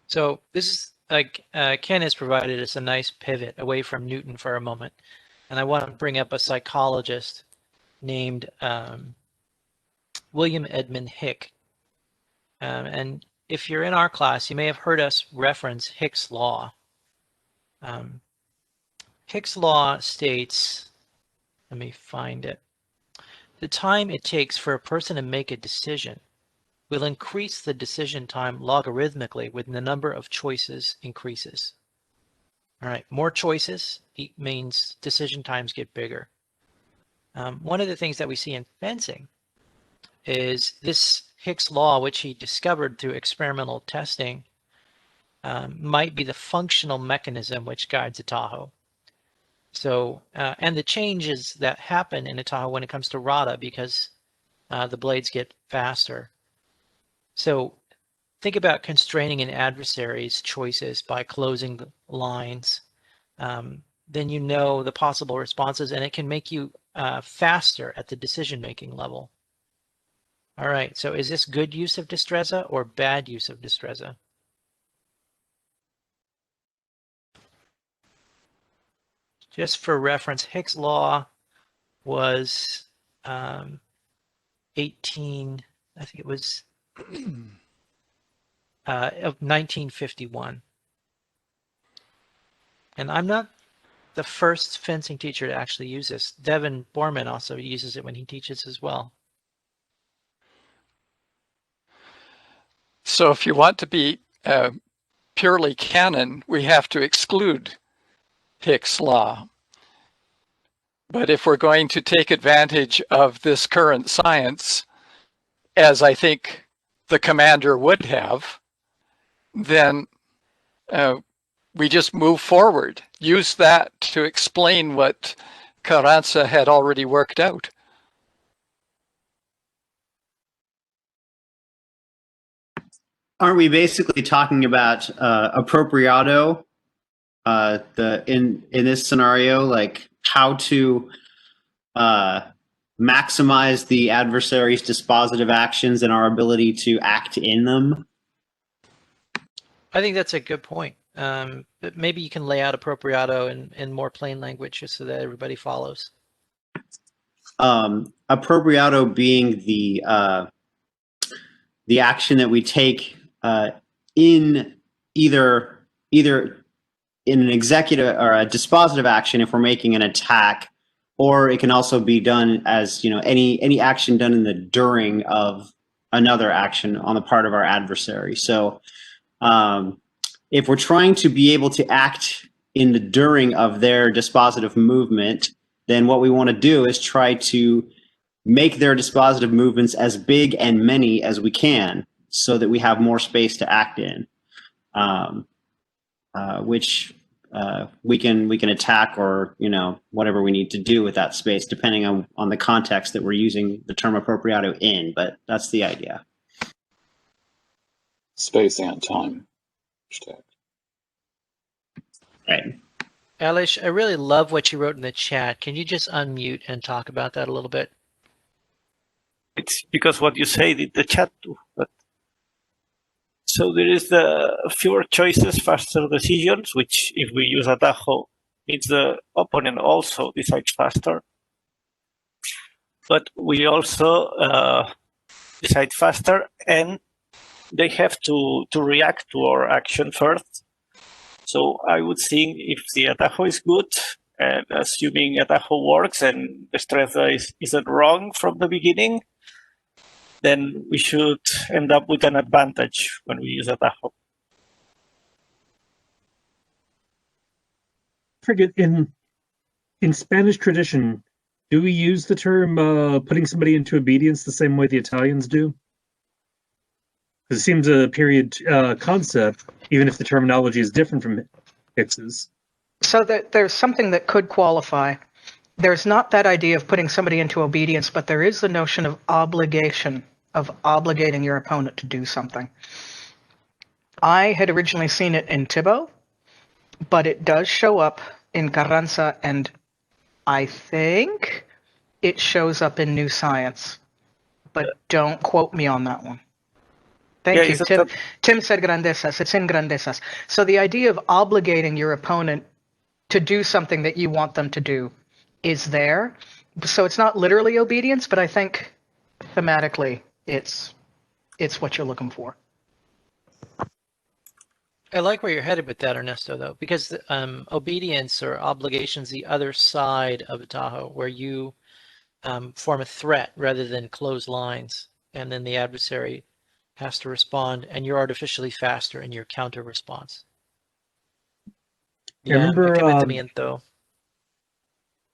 So this is like Ken has provided us a nice pivot away from Newton for a moment. And I want to bring up a psychologist named William Edmund Hick. And if you're in our class, you may have heard us reference Hick's law. Hick's law states, let me find it. The time it takes for a person to make a decision will increase the decision time logarithmically when the number of choices increases. All right, more choices means decision times get bigger. One of the things that we see in fencing is this Hick's law, which he discovered through experimental testing, might be the functional mechanism which guides a Tahoe. So, and the changes that happen in a Tahoe when it comes to rada, because the blades get faster. So think about constraining an adversary's choices by closing the lines. Then you know the possible responses, and it can make you faster at the decision-making level. All right, so is this good use of Destreza or bad use of Destreza? Just for reference, Hick's law was 18, I think it was of 1951. And I'm not the first fencing teacher to actually use this. Devin Borman also uses it when he teaches as well. So if you want to be purely canon, we have to exclude Hick's law. But if we're going to take advantage of this current science, as I think the commander would have, then we just move forward. Use that to explain what Carranza had already worked out. Aren't we basically talking about appropriato? In this scenario, like how to maximize the adversary's dispositive actions and our ability to act in them? I think that's a good point. But maybe you can lay out appropriato in more plain language just so that everybody follows. Appropriato being the action that we take in either in an executive or a dispositive action if we're making an attack, or it can also be done as, any action done in the during of another action on the part of our adversary. So if we're trying to be able to act in the during of their dispositive movement, then what we want to do is try to make their dispositive movements as big and many as we can so that we have more space to act in, which we can attack or, whatever we need to do with that space, depending on the context that we're using the term appropriato in, but that's the idea. Space and time. Right. Alish, I really love what you wrote in the chat. Can you just unmute and talk about that a little bit? It's because what you say in the chat too. But so there is the fewer choices, faster decisions, which if we use a Tahoe, means the opponent also decides faster. But we also decide faster, and they have to react to our action first. So I would think if the Atajo is good, and assuming Atajo works and Destreza isn't wrong from the beginning, then we should end up with an advantage when we use Atajo. Forget in Spanish tradition, do we use the term putting somebody into obedience the same way the Italians do? It seems a period concept, even if the terminology is different from Hicks's. So there's something that could qualify. There's not that idea of putting somebody into obedience, but there is the notion of obligation, of obligating your opponent to do something. I had originally seen it in Thibaut, but it does show up in Carranza, and I think it shows up in New Science, but don't quote me on that one. Thank Yeah, you, is it Tim. that, Tim said grandezas. It's in grandezas. So the idea of obligating your opponent to do something that you want them to do is there. So it's not literally obedience, but I think thematically it's what you're looking for. I like where you're headed with that, Ernesto, though, because obedience or obligation's the other side of Tahoe, where you form a threat rather than close lines, and then the adversary has to respond, and you're artificially faster in your counter response. I remember, commitimiento.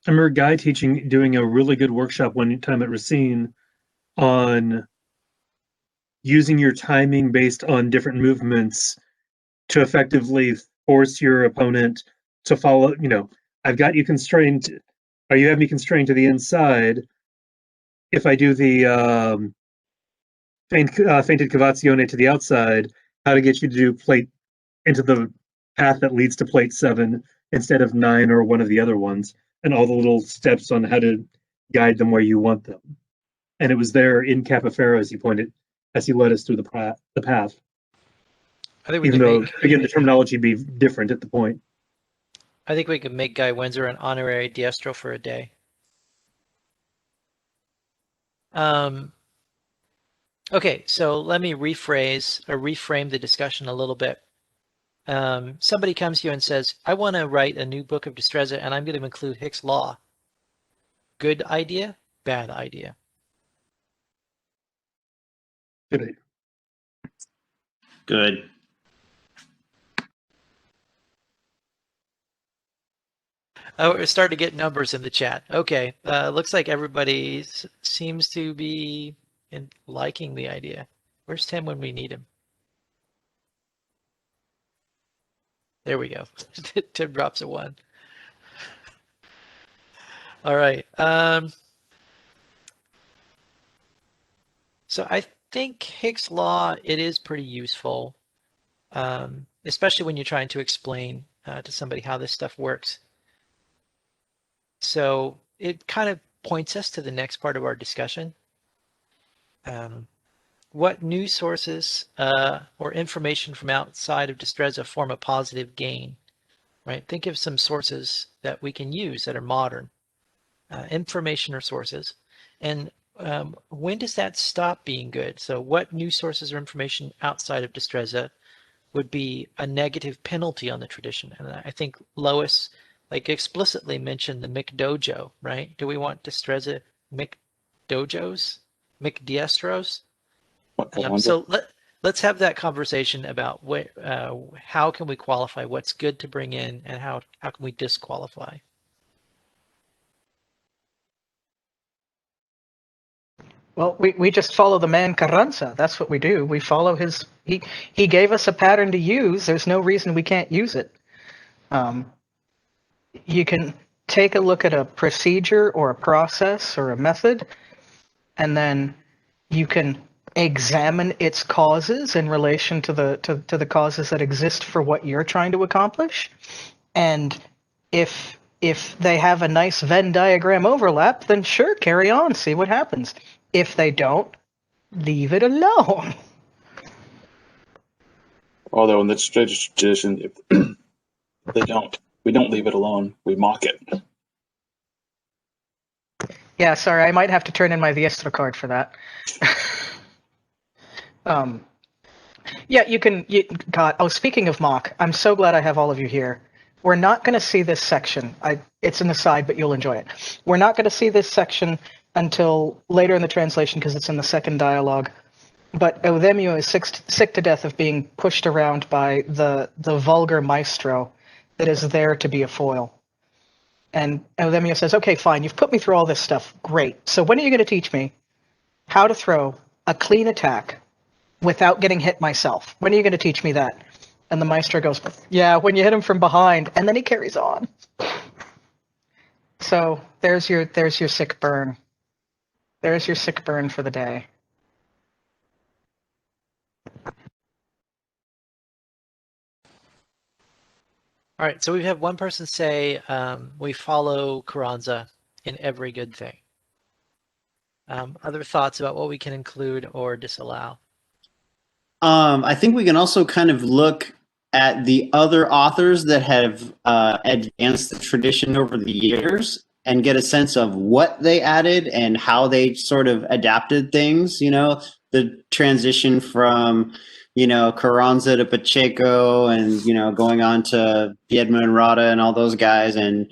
I remember a guy doing a really good workshop one time at Racine on using your timing based on different movements to effectively force your opponent to follow. I've got you constrained, or you have me constrained to the inside. If I do the fainted cavazione to the outside, how to get you to do plate into the path that leads to plate 7 instead of 9 or one of the other ones, and all the little steps on how to guide them where you want them. And it was there in Capifero as he led us through the path. I think we Even can though, make again, the terminology would be different at the point. I think we could make Guy Windsor an honorary diestro for a day. Okay, so let me rephrase or reframe the discussion a little bit. Somebody comes to you and says, I want to write a new book of Destreza and I'm going to include Hicks' Law. Good idea? Bad idea? Good. Good. Oh, we're starting to get numbers in the chat. Okay, looks like everybody seems to be liking the idea. Where's Tim when we need him? There we go. Tim drops a 1. All right. So I think Hicks' Law, it is pretty useful, especially when you're trying to explain to somebody how this stuff works. So it kind of points us to the next part of our discussion. What new sources or information from outside of Destreza form a positive gain, right? Think of some sources that we can use that are modern, information or sources. And when does that stop being good? So what new sources or information outside of Destreza would be a negative penalty on the tradition? And I think Lois explicitly mentioned the McDojo, right? Do we want Destreza McDojos, McDiestros? So let's have that conversation about how can we qualify what's good to bring in and how can we disqualify? Well, we just follow the man Carranza. That's what we do. We follow his. He gave us a pattern to use. There's no reason we can't use it. You can take a look at a procedure or a process or a method, and then you can examine its causes in relation to the causes that exist for what you're trying to accomplish. And if they have a nice Venn diagram overlap, then sure, carry on, see what happens. If they don't, leave it alone. Although in the tradition, if we don't leave it alone. We mock it. Yeah, sorry, I might have to turn in my Viestro card for that. Yeah, you can. God, oh, speaking of mock, I'm so glad I have all of you here. We're not going to see this section. It's an aside, but you'll enjoy it. We're not going to see this section until later in the translation because it's in the second dialogue. But Eudemio is sick to death of being pushed around by the vulgar maestro that is there to be a foil. And Eudemio says, okay, fine, you've put me through all this stuff. Great. So when are you going to teach me how to throw a clean attack without getting hit myself? When are you going to teach me that? And the maestro goes, yeah, when you hit him from behind. And then he carries on. So there's your sick burn. There's your sick burn for the day. All right, so we have one person say we follow Carranza in every good thing. Other thoughts about what we can include or disallow? I think we can also kind of look at the other authors that have advanced the tradition over the years and get a sense of what they added and how they sort of adapted things. You know, the transition from, you know, Carranza to Pacheco and, you know, going on to Biedma and Rada and all those guys, and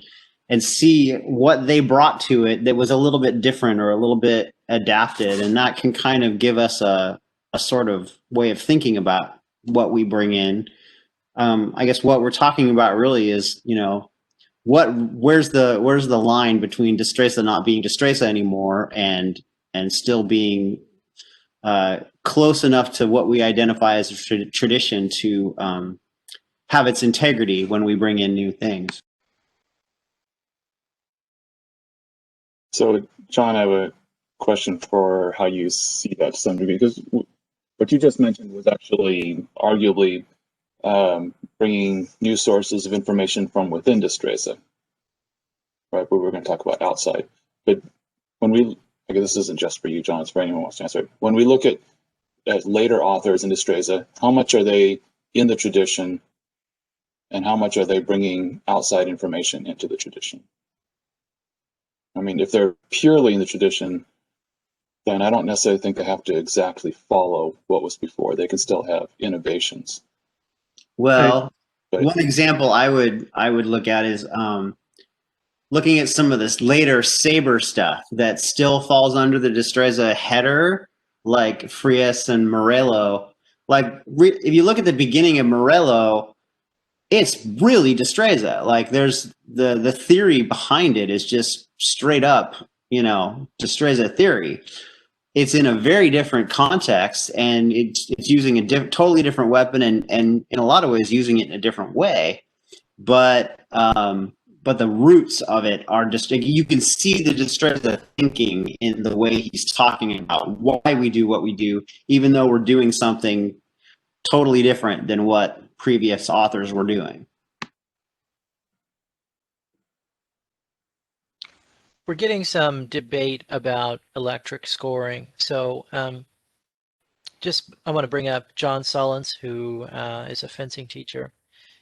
see what they brought to it that was a little bit different or a little bit adapted. And that can kind of give us a sort of way of thinking about what we bring in. I guess what we're talking about really is, you know, where's the line between Destreza not being Destreza anymore and still being close enough to what we identify as a tradition to have its integrity when we bring in new things. So, John, I have a question for how you see that to some degree, because what you just mentioned was actually arguably bringing new sources of information from within Destreza, right? But we're going to talk about outside. But when we, I guess this isn't just for you, John, it's for anyone who wants to answer it. When we look at later authors in Destreza, how much are they in the tradition and how much are they bringing outside information into the tradition? I mean, if they're purely in the tradition, then I don't necessarily think they have to exactly follow what was before. They can still have innovations. Well, But one example I would look at is looking at some of this later Saber stuff that still falls under the Destreza header, like Frias and Morello. Like if you look at the beginning of Morello, it's really Destreza. Like there's the theory behind it is just straight up, you know, Destreza theory. It's in a very different context, and it's using a totally different weapon, and in a lot of ways using it in a different way. But the roots of it are just, you can see the Destreza thinking in the way he's talking about why we do what we do, even though we're doing something totally different than what previous authors were doing. We're getting some debate about electric scoring. So I want to bring up John Sullins, who is a fencing teacher.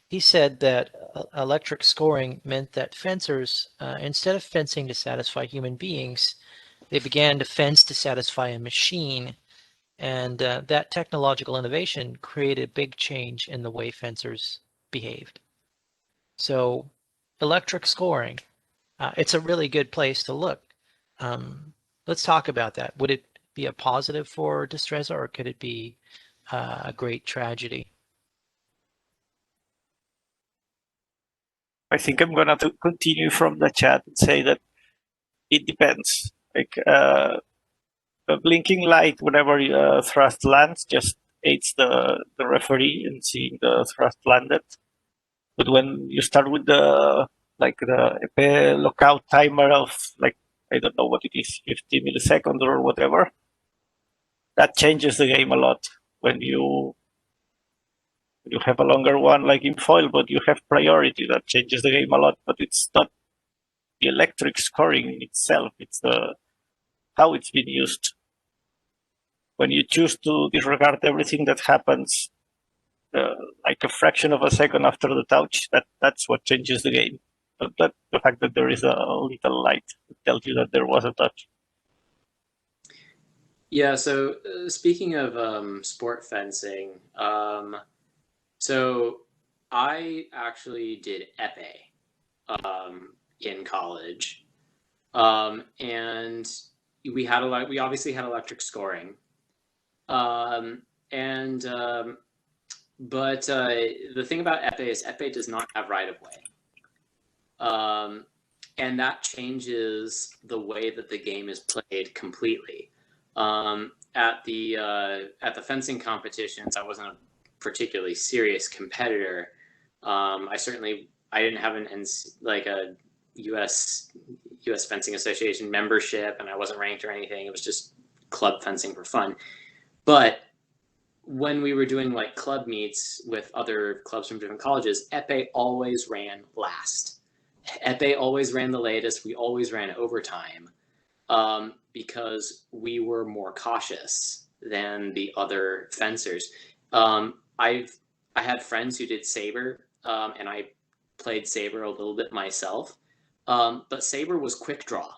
He said that electric scoring meant that fencers, instead of fencing to satisfy human beings, they began to fence to satisfy a machine. And that technological innovation created a big change in the way fencers behaved. So electric scoring, it's a really good place to look. Let's talk about that. Would it be a positive for Destreza, or could it be a great tragedy? I think I'm gonna continue from the chat and say that it depends. Like a blinking light whenever thrust lands just aids the referee in seeing the thrust landed. But when you start with the EP lockout timer of, like, I don't know what it is, 50 milliseconds or whatever, that changes the game a lot. When you have a longer one like in foil, but you have priority, that changes the game a lot. But it's not the electric scoring itself, it's how it's been used. When you choose to disregard everything that happens like a fraction of a second after the touch, that's what changes the game. But the fact that there is a little light tells you that there was a touch. Yeah, so speaking of sport fencing, so I actually did epee in college, and we obviously had electric scoring, but the thing about epee is epee does not have right of way, and that changes the way that the game is played completely. At the fencing competitions, I wasn't a particularly serious competitor. I didn't have a U.S. Fencing Association membership, and I wasn't ranked or anything. It was just club fencing for fun. But when we were doing like club meets with other clubs from different colleges, epee always ran last. Epee always ran the latest. We always ran overtime because we were more cautious than the other fencers. I had friends who did saber, and I played saber a little bit myself. But saber was quick draw,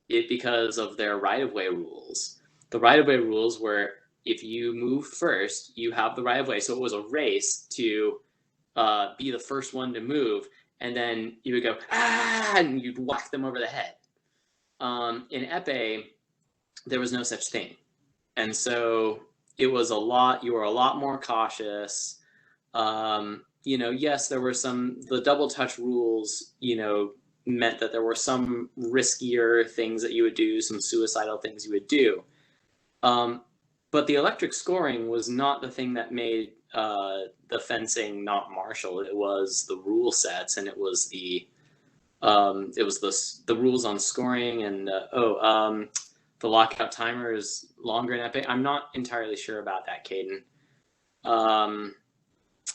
because of their right-of-way rules. The right-of-way rules were if you move first, you have the right-of-way. So it was a race to be the first one to move, and then you would go, ah, and you'd whack them over the head. In epee, there was no such thing. And so it was you were a lot more cautious. Yes, there were the double touch rules, meant that there were some riskier things that you would do, some suicidal things you would do. But the electric scoring was not the thing that made the fencing not martial. It was the rule sets, and it was the rules on scoring, and the lockout timer is longer in epee. I'm not entirely sure about that, Caden.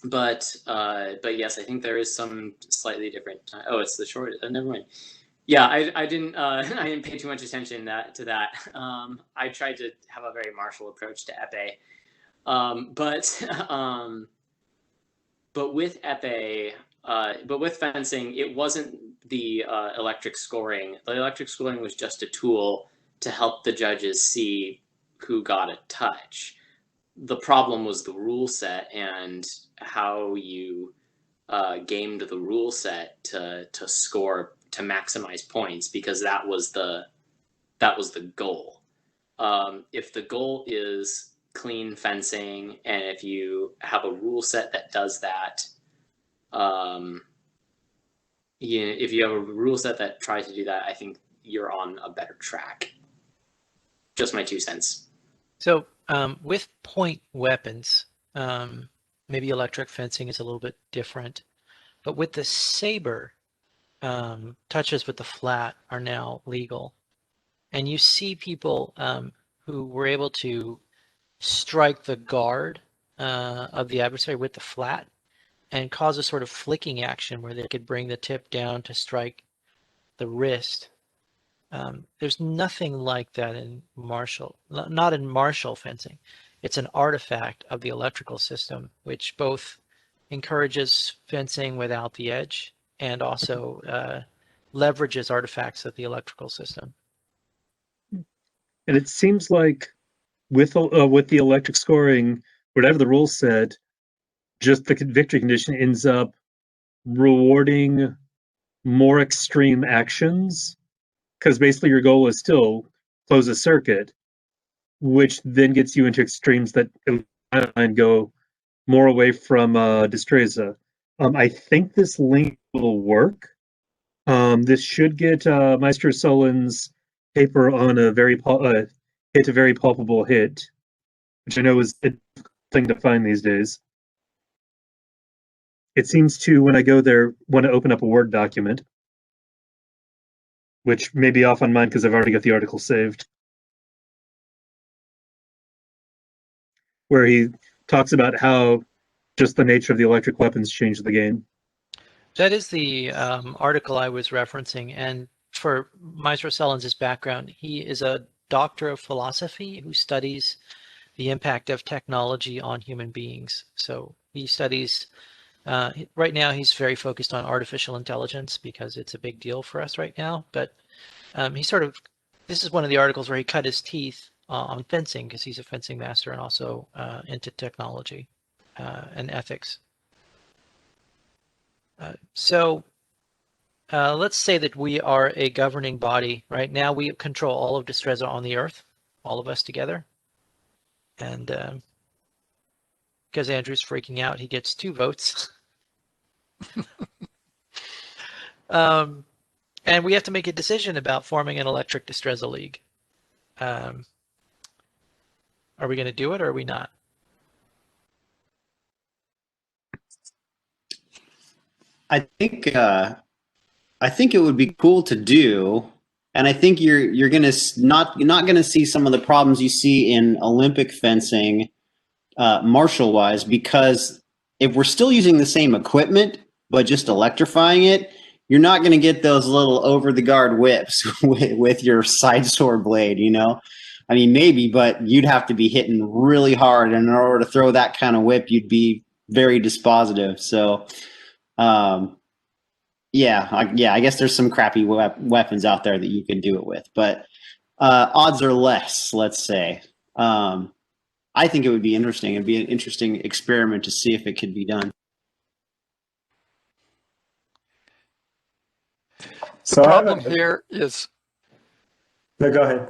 But yes, I think there is some slightly different. Oh, it's the short. Never mind. Yeah, I didn't pay too much attention to that. I tried to have a very martial approach to epee, but with epee, but with fencing, it wasn't the electric scoring. The electric scoring was just a tool to help the judges see who got a touch. The problem was the rule set and how you gamed the rule set to score, to maximize points, because that was the goal. If the goal is clean fencing, and if you have a rule set that does that, if you have a rule set that tries to do that, I think you're on a better track. Just my 2 cents. So with point weapons, maybe electric fencing is a little bit different, but with the saber, touches with the flat are now legal, and you see people who were able to strike the guard of the adversary with the flat and cause a sort of flicking action where they could bring the tip down to strike the wrist. There's nothing like that in not in martial fencing. It's an artifact of the electrical system, which both encourages fencing without the edge and also leverages artifacts of the electrical system. And it seems like with the electric scoring, whatever the rules said, just the victory condition ends up rewarding more extreme actions, because basically your goal is still close a circuit, which then gets you into extremes that go more away from Destreza. I think this link will work. This should get Meister Solon's paper on a very hit a very palpable hit, which I know is a thing to find these days. It seems to, when I go there, want to open up a Word document, which may be off on mine because I've already got the article saved, where he talks about how just the nature of the electric weapons changed the game. That is the article I was referencing, and for Meister Solon's background, he is a doctor of philosophy who studies the impact of technology on human beings. So he studies, right now he's very focused on artificial intelligence because it's a big deal for us right now, but this is one of the articles where he cut his teeth on fencing because he's a fencing master and also into technology and ethics. So let's say that we are a governing body. Right now we control all of Destreza on the earth, all of us together. And because Andrew's freaking out, he gets 2 votes. And we have to make a decision about forming an electric Destreza League. Are we going to do it or are we not? I think it would be cool to do, and I think you're not gonna see some of the problems you see in Olympic fencing martial wise, because if we're still using the same equipment but just electrifying it, you're not going to get those little over the guard whips with your side sword blade, you know? I mean, maybe, but you'd have to be hitting really hard. And in order to throw that kind of whip, you'd be very dispositive. So, I guess there's some crappy weapons out there that you can do it with, but odds are less, let's say. I think it would be interesting. It'd be an interesting experiment to see if it could be done. The problem here is. No, go ahead.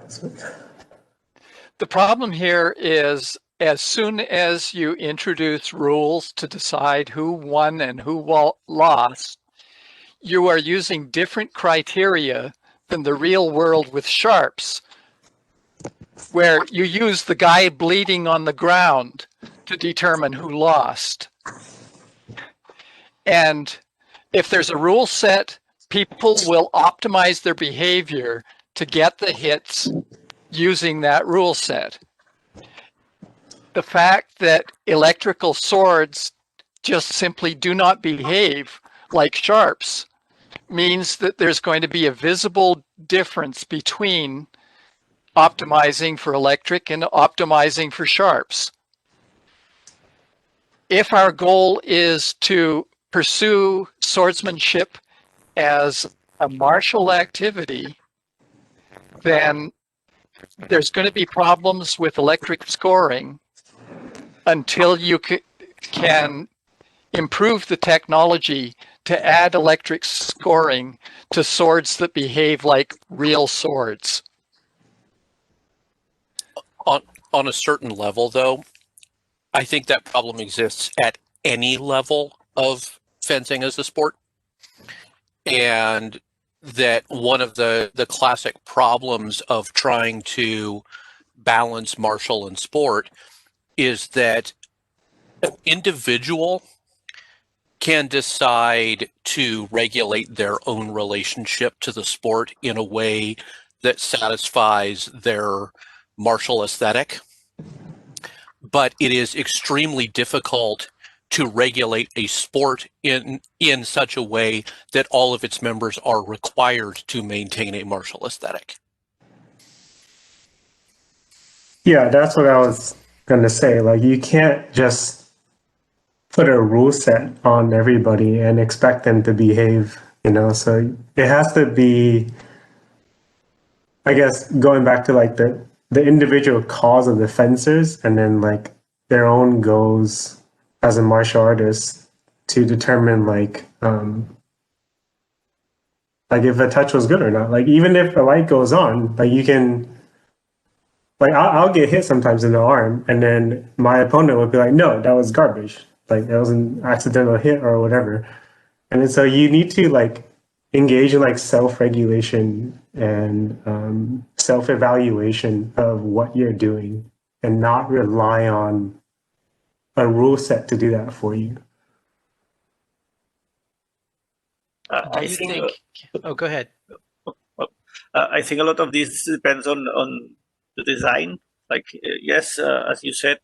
The problem here is as soon as you introduce rules to decide who won and who lost, you are using different criteria than the real world with sharps, where you use the guy bleeding on the ground to determine who lost. And if there's a rule set, people will optimize their behavior to get the hits using that rule set. The fact that electrical swords just simply do not behave like sharps means that there's going to be a visible difference between optimizing for electric and optimizing for sharps. If our goal is to pursue swordsmanship as a martial activity, then there's going to be problems with electric scoring until you can improve the technology to add electric scoring to swords that behave like real swords. On a certain level, though, I think that problem exists at any level of fencing as a sport. And that one of the classic problems of trying to balance martial and sport is that an individual can decide to regulate their own relationship to the sport in a way that satisfies their martial aesthetic. But it is extremely difficult to regulate a sport in such a way that all of its members are required to maintain a martial aesthetic. Yeah, that's what I was going to say. Like, you can't just put a rule set on everybody and expect them to behave, you know? So it has to be, I guess, going back to like the individual cause of the fencers and then like their own goals as a martial artist to determine like if a touch was good or not. Like, even if a light goes on, like you can, like I'll get hit sometimes in the arm and then my opponent would be like, no, that was garbage. Like, that was an accidental hit or whatever. And then so you need to like engage in like self-regulation and self-evaluation of what you're doing and not rely on a rule set to do that for you. Do you think? Oh, go ahead. I think a lot of this depends on the design. Like, yes, as you said,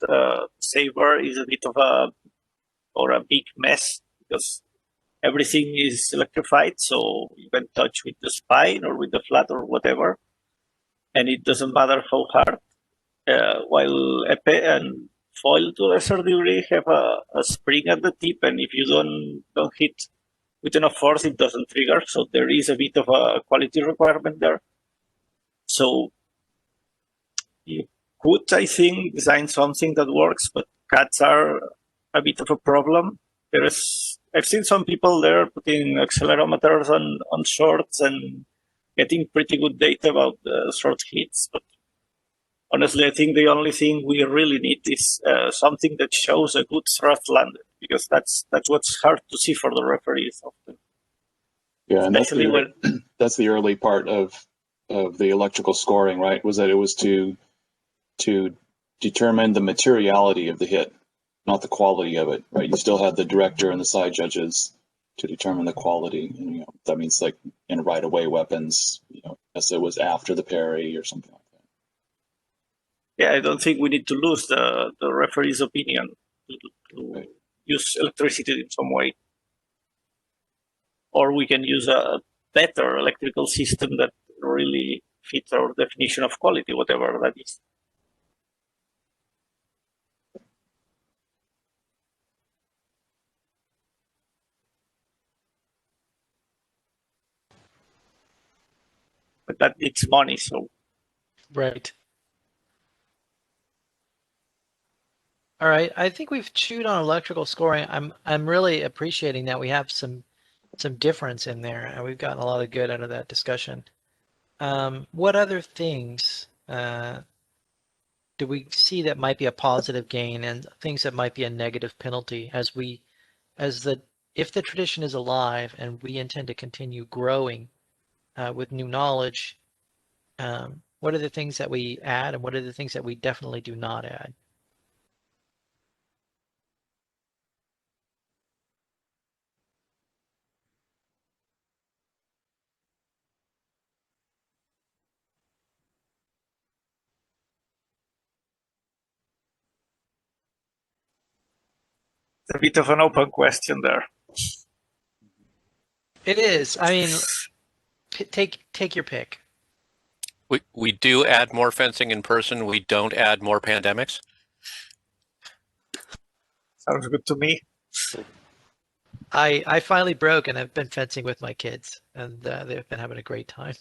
Saber is a bit of a big mess because everything is electrified, so you can touch with the spine or with the flat or whatever, and it doesn't matter how hard. While Epe and Foil to a lesser degree have a spring at the tip, and if you don't hit with enough force, it doesn't trigger. So there is a bit of a quality requirement there. So you could, I think, design something that works, but cuts are a bit of a problem. I've seen some people there putting accelerometers on shorts and getting pretty good data about the short hits, but honestly, I think the only thing we really need is something that shows a good thrust landed, because that's what's hard to see for the referees often. Yeah, and that's the early part of the electrical scoring, right? Was that it was to determine the materiality of the hit, not the quality of it, right? You still had the director and the side judges to determine the quality, and that means like in right-of-way weapons, as it was after the parry or something like that. Yeah, I don't think we need to lose the referee's opinion to use electricity in some way. Or we can use a better electrical system that really fits our definition of quality, whatever that is. But that needs money, so Right. All right. I think we've chewed on electrical scoring. I'm really appreciating that we have some difference in there, and we've gotten a lot of good out of that discussion. What other things do we see that might be a positive gain and things that might be a negative penalty if the tradition is alive and we intend to continue growing with new knowledge? What are the things that we add and what are the things that we definitely do not add? it's a bit of an open question there. It is. I mean, take your pick. We do add more fencing in person. We don't add more pandemics. Sounds good to me. I finally broke and I've been fencing with my kids and they've been having a great time.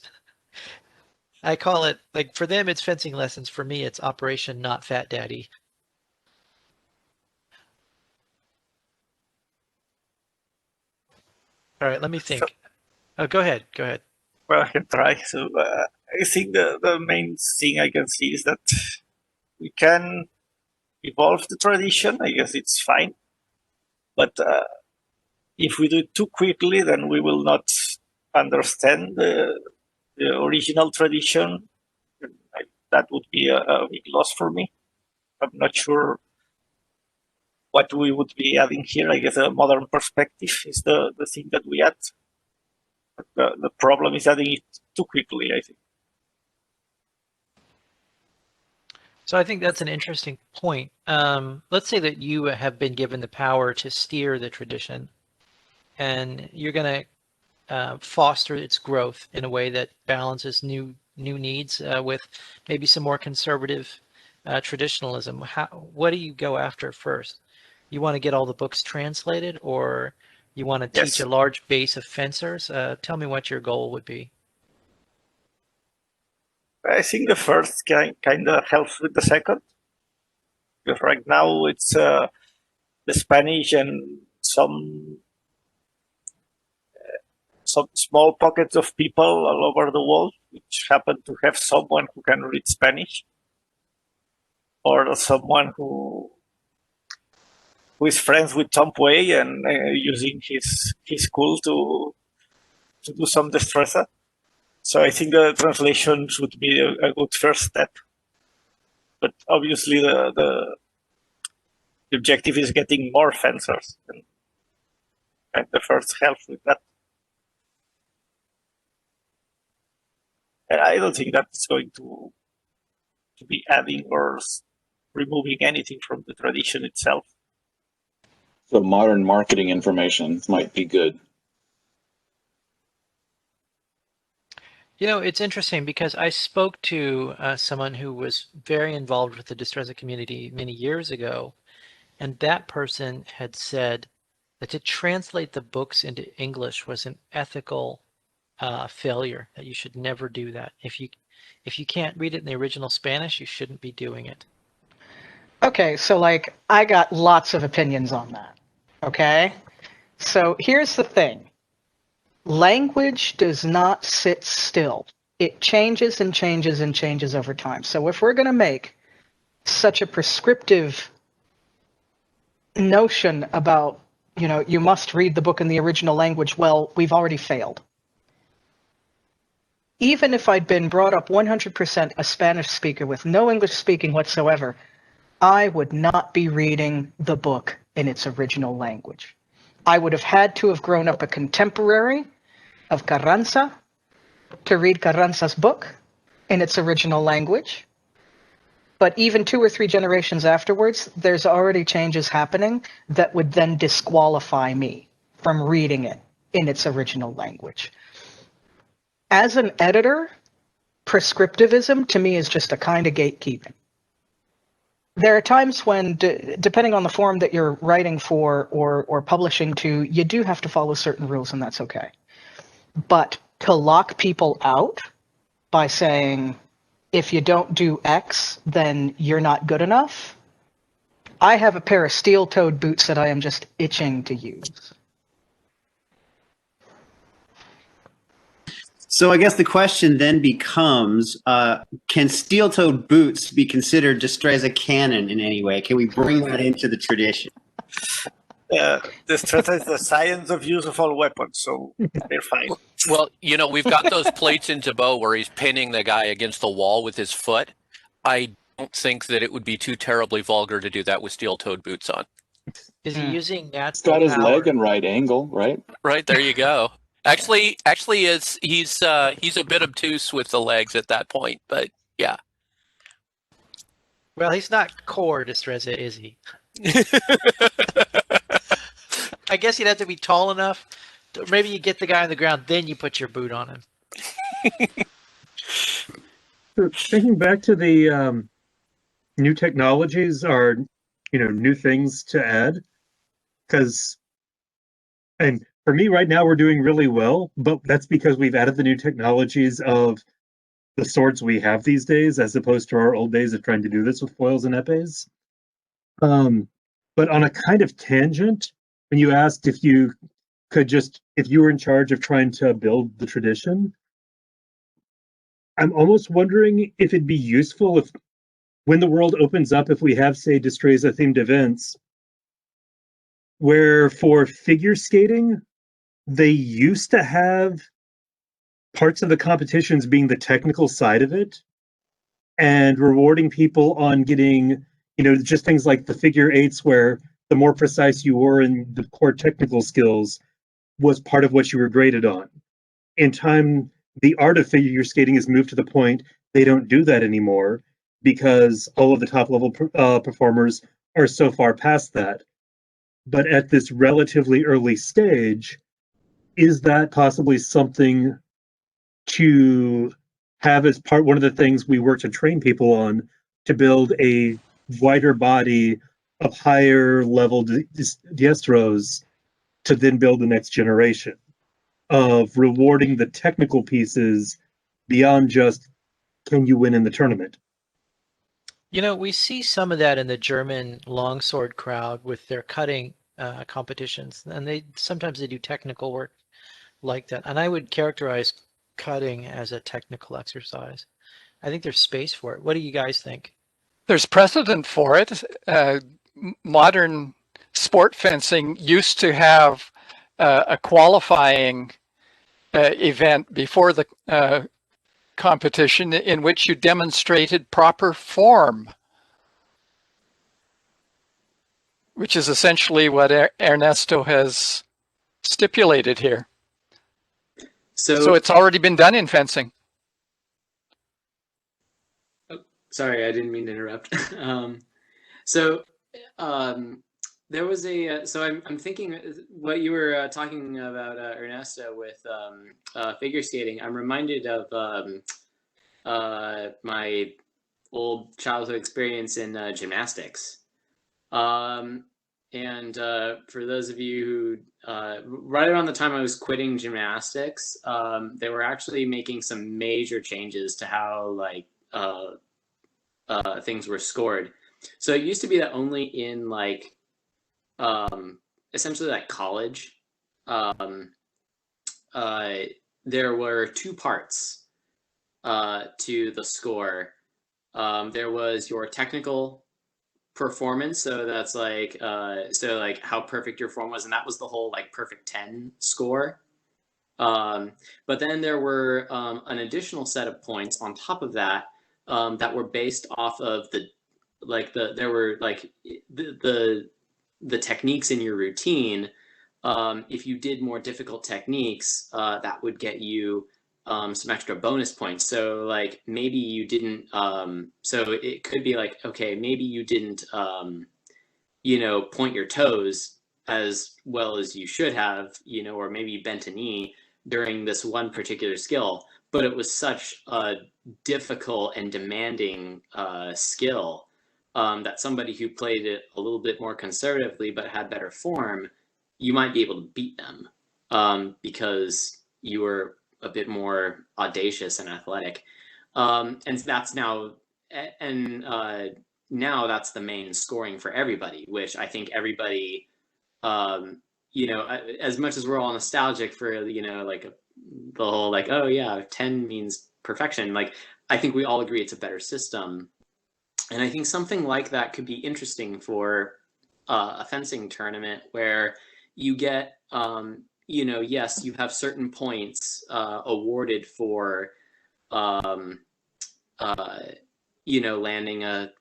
I call it, like, for them it's fencing lessons. For me it's Operation Not Fat Daddy. All right, let me think. Oh, go ahead. Well, I can try. So I think the main thing I can see is that we can evolve the tradition. I guess it's fine. But if we do it too quickly, then we will not understand the original tradition. That would be a big loss for me. I'm not sure what we would be adding here. I guess a modern perspective is the thing that we add. But the problem is adding it too quickly, I think. So I think that's an interesting point. Let's say that you have been given the power to steer the tradition and you're going to foster its growth in a way that balances new needs with maybe some more conservative traditionalism. What do you go after first? You want to get all the books translated, or you want to teach a large base of fencers? Tell me what your goal would be. I think the first kind of helps with the second. Because right now it's the Spanish and some small pockets of people all over the world which happen to have someone who can read Spanish, or someone who is friends with Tom Puey and using his school to do some Destreza. So I think the translation should be a good first step. But obviously the objective is getting more fencers, and the first helps with that. And I don't think that's going to be adding or removing anything from the tradition itself. So modern marketing information might be good. You know, it's interesting because I spoke to someone who was very involved with the Destreza community many years ago, and that person had said that to translate the books into English was an ethical failure, that you should never do that. If you can't read it in the original Spanish, you shouldn't be doing it. Okay, so like I got lots of opinions on that. Okay? So here's the thing. Language does not sit still. It changes and changes and changes over time. So if we're going to make such a prescriptive notion about, you must read the book in the original language, well, we've already failed. Even if I'd been brought up 100% a Spanish speaker with no English speaking whatsoever, I would not be reading the book in its original language. I would have had to have grown up a contemporary of Carranza to read Carranza's book in its original language. But even 2 or 3 generations afterwards, there's already changes happening that would then disqualify me from reading it in its original language. As an editor, prescriptivism to me is just a kind of gatekeeping. There are times when, depending on the forum that you're writing for or publishing to, you do have to follow certain rules, and that's okay. But to lock people out by saying, if you don't do X, then you're not good enough, I have a pair of steel-toed boots that I am just itching to use. So I guess the question then becomes, can steel-toed boots be considered Destreza canon in any way? Can we bring that into the tradition? Destreza is the science of use of all weapons, so they're fine. Well, you know, we've got those plates in Jabot where he's pinning the guy against the wall with his foot. I don't think that it would be too terribly vulgar to do that with steel-toed boots on. Is he using He's natural got his power? leg in right angle, right? Right, there you go. Actually, he's a bit obtuse with the legs at that point, but yeah. Well, he's not core Destreza, is he? I guess you'd have to be tall enough. Maybe you get the guy on the ground, then you put your boot on him. So thinking back to the new technologies are, new things to add, and for me right now we're doing really well, but that's because we've added the new technologies of the swords we have these days, as opposed to our old days of trying to do this with foils and epées. But on a kind of tangent, when you asked if you were in charge of trying to build the tradition, I'm almost wondering if it'd be useful if, when the world opens up, if we have, say, Destreza themed events, where for figure skating, they used to have parts of the competitions being the technical side of it and rewarding people on getting, just things like the figure eights, where the more precise you were in the core technical skills was part of what you were graded on. In time, the art of figure skating has moved to the point they don't do that anymore because all of the top level performers are so far past that. But at this relatively early stage, is that possibly something to have as one of the things we work to train people on, to build a wider body of higher level diestros to then build the next generation of rewarding the technical pieces beyond just, can you win in the tournament? We see some of that in the German longsword crowd with their cutting competitions, and sometimes they do technical work like that. And I would characterize cutting as a technical exercise. I think there's space for it. What do you guys think? There's precedent for it. Modern sport fencing used to have a qualifying event before the competition in which you demonstrated proper form, which is essentially what Ernesto has stipulated here. So it's already been done in fencing. Sorry, I didn't mean to interrupt. There was I'm thinking what you were talking about, Ernesto, with figure skating. I'm reminded of my old childhood experience in gymnastics. For those of you who, right around the time I was quitting gymnastics, they were actually making some major changes to how things were scored. So it used to be that only in essentially college, there were 2 parts to the score. There was your technical performance, so that's how perfect your form was, and that was the whole perfect 10 score. But then there were an additional set of points on top of that that were based off of the techniques in your routine. If you did more difficult techniques, that would get you some extra bonus points. So like maybe you didn't, so it could be like, okay, maybe you didn't, point your toes as well as you should have, or maybe you bent a knee during this one particular skill, but it was such a difficult and demanding skill that somebody who played it a little bit more conservatively but had better form, you might be able to beat them because you were a bit more audacious and athletic. And that's now, and now that's the main scoring for everybody, which I think everybody, as much as we're all nostalgic for, like the whole, like, oh yeah, 10 means perfection. Like, I think we all agree it's a better system. And I think something like that could be interesting for a fencing tournament where you get, yes, you have certain points awarded for,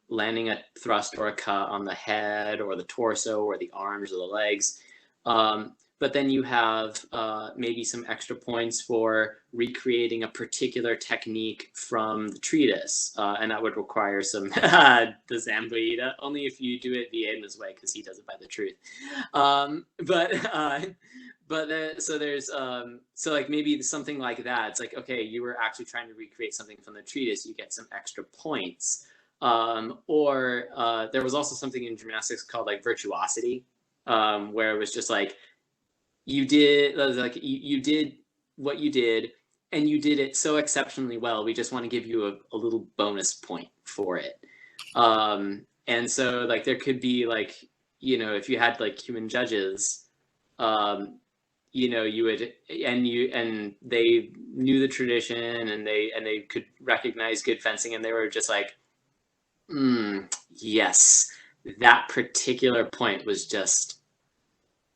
landing a thrust or a cut on the head or the torso or the arms or the legs. But then you have maybe some extra points for recreating a particular technique from the treatise. And that would require some the Zamboida, only if you do it Vienna's way, because he does it by the truth. So there's so like maybe something like that. It's like, okay, you were actually trying to recreate something from the treatise, you get some extra points. Or there was also something in gymnastics called like virtuosity, where it was just like you did what you did, and you did it so exceptionally well. We just want to give you a little bonus point for it. And so like there could be like, if you had like human judges, you would, and they knew the tradition, and they could recognize good fencing, and they were just like, yes, that particular point was just,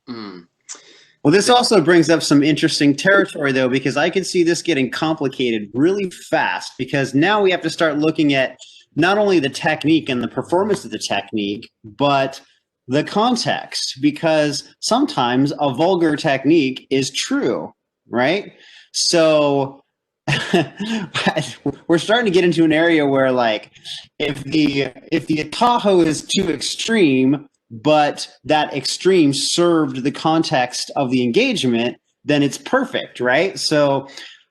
Well, this also brings up some interesting territory, though, because I can see this getting complicated really fast, because now we have to start looking at not only the technique and the performance of the technique, but the context, because sometimes a vulgar technique is true, right? So we're starting to get into an area where, like, if the Tahoe is too extreme, but that extreme served the context of the engagement, then it's perfect, right? So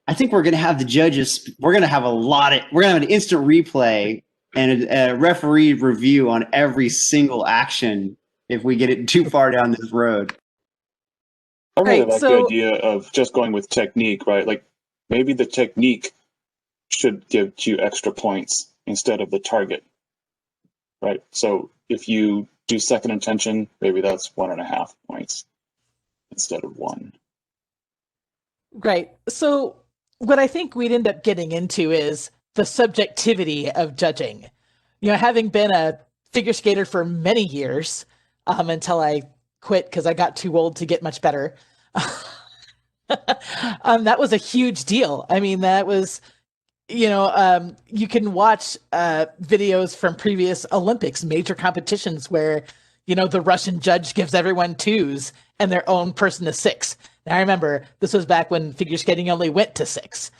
I think we're going to have the judges, we're going to have an instant replay and a referee review on every single action if we get it too far down this road. I really Right, like so- the idea of just going with technique, right? Like maybe the technique should give you extra points instead of the target, right? So if you do second intention, maybe that's 1.5 points instead of 1. Right. So what I think we'd end up getting into is the subjectivity of judging. Having been a figure skater for many years, until I quit because I got too old to get much better. That was a huge deal. I mean, that was, you can watch videos from previous Olympics, major competitions where, the Russian judge gives everyone 2s and their own person a 6. Now I remember this was back when figure skating only went to 6.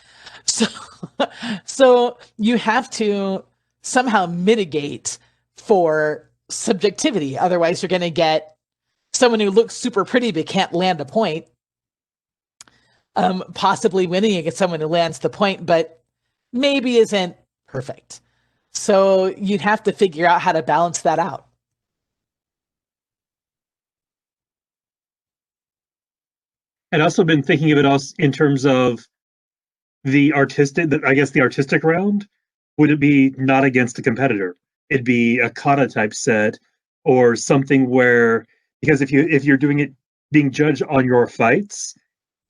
So you have to somehow mitigate for subjectivity. Otherwise you're going to get someone who looks super pretty but can't land a point, possibly winning against someone who lands the point but maybe isn't perfect. So you'd have to figure out how to balance that out. I'd also been thinking of it also in terms of the artistic round. Would it be not against a competitor? It'd be a kata type set or something where, because if you're doing it being judged on your fights,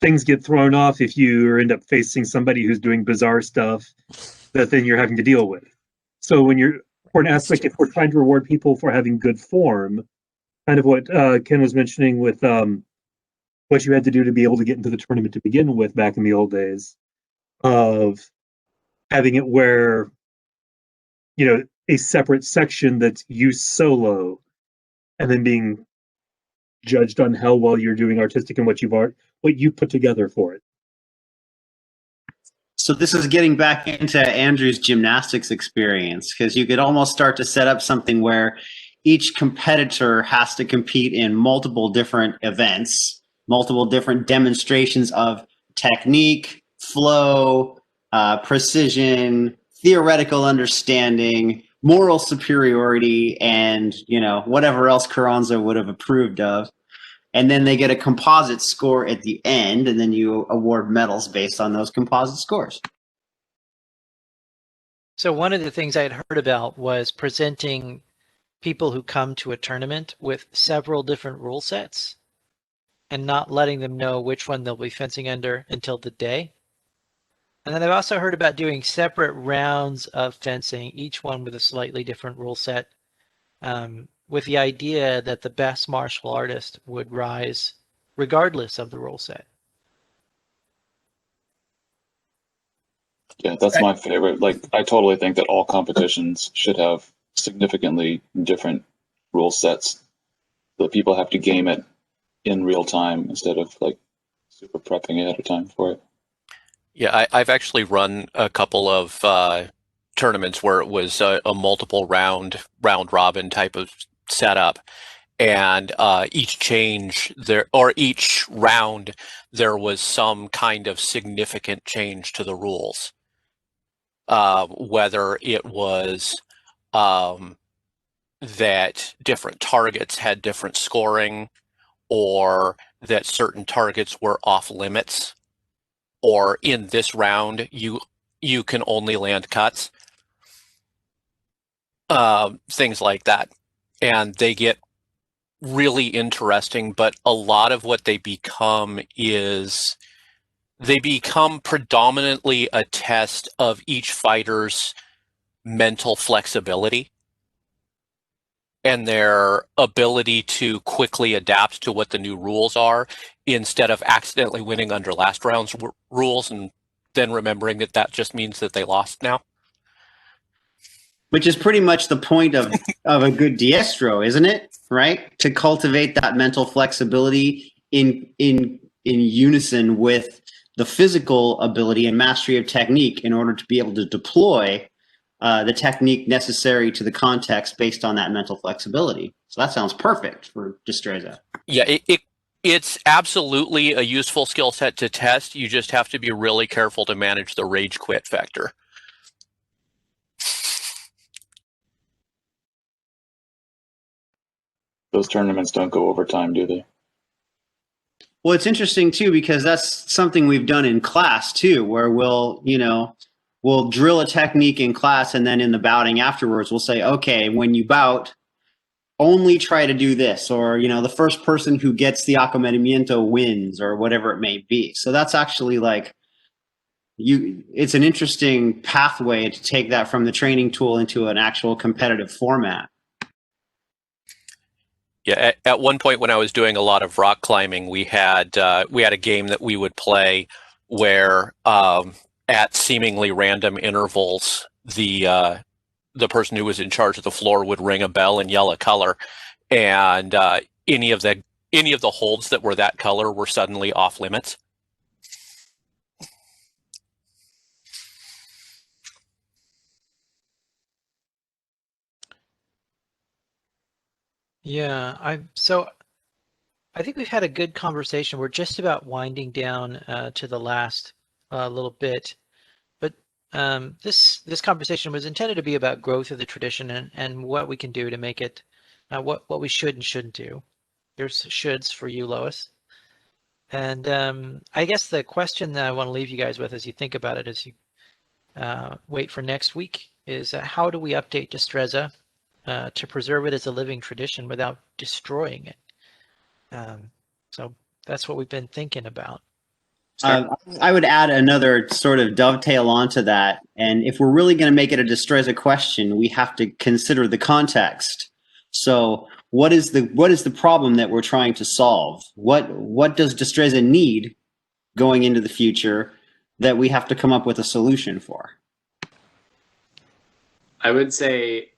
things get thrown off if you end up facing somebody who's doing bizarre stuff that then you're having to deal with. So when you're, for an aspect, if we're trying to reward people for having good form, kind of what Ken was mentioning with what you had to do to be able to get into the tournament to begin with back in the old days, of having it where, a separate section that's used solo and then being judged on how well you're doing artistic and what you put together for it. So this is getting back into Andrew's gymnastics experience, because you could almost start to set up something where each competitor has to compete in multiple different events, multiple different demonstrations of technique, flow, precision, theoretical understanding, moral superiority, and whatever else Carranza would have approved of. And then they get a composite score at the end, and then you award medals based on those composite scores. So one of the things I had heard about was presenting people who come to a tournament with several different rule sets and not letting them know which one they'll be fencing under until the day. And then I've also heard about doing separate rounds of fencing, each one with a slightly different rule set, with the idea that the best martial artist would rise regardless of the rule set. Yeah, that's my favorite. Like, I totally think that all competitions should have significantly different rule sets. The people have to game it in real time instead of like super prepping ahead of time for it. Yeah, I've actually run a couple of tournaments where it was a multiple round robin type of setup, and each round there was some kind of significant change to the rules, whether it was that different targets had different scoring, or that certain targets were off limits, or in this round you can only land cuts, things like that. And they get really interesting, but a lot of what they become is they become predominantly a test of each fighter's mental flexibility and their ability to quickly adapt to what the new rules are, instead of accidentally winning under last round's rules and then remembering that that just means that they lost now. Which is pretty much the point of a good diestro, isn't it? Right? To cultivate that mental flexibility in unison with the physical ability and mastery of technique in order to be able to deploy the technique necessary to the context based on that mental flexibility. So that sounds perfect for Destreza. Yeah, it's absolutely a useful skill set to test. You just have to be really careful to manage the rage quit factor. Those tournaments don't go overtime, do they? Well, it's interesting too, because that's something we've done in class too, where we'll drill a technique in class, and then in the bouting afterwards, we'll say, okay, when you bout, only try to do this, or the first person who gets the acometimiento wins, or whatever it may be. So that's actually it's an interesting pathway to take that from the training tool into an actual competitive format. Yeah, at one point when I was doing a lot of rock climbing, we had a game that we would play where at seemingly random intervals, the person who was in charge of the floor would ring a bell and yell a color, and any of the holds that were that color were suddenly off limits. Yeah, I think we've had a good conversation. We're just about winding down to the last little bit, but this conversation was intended to be about growth of the tradition and what we can do to make it, what we should and shouldn't do. There's shoulds for you, Lois. And I guess the question that I want to leave you guys with as you think about it, as you wait for next week, is how do we update Destreza to preserve it as a living tradition without destroying it? So that's what we've been thinking about. I would add another sort of dovetail onto that. And if we're really going to make it a Destreza question, we have to consider the context. So what is the problem that we're trying to solve? What does Destreza need going into the future that we have to come up with a solution for? I would say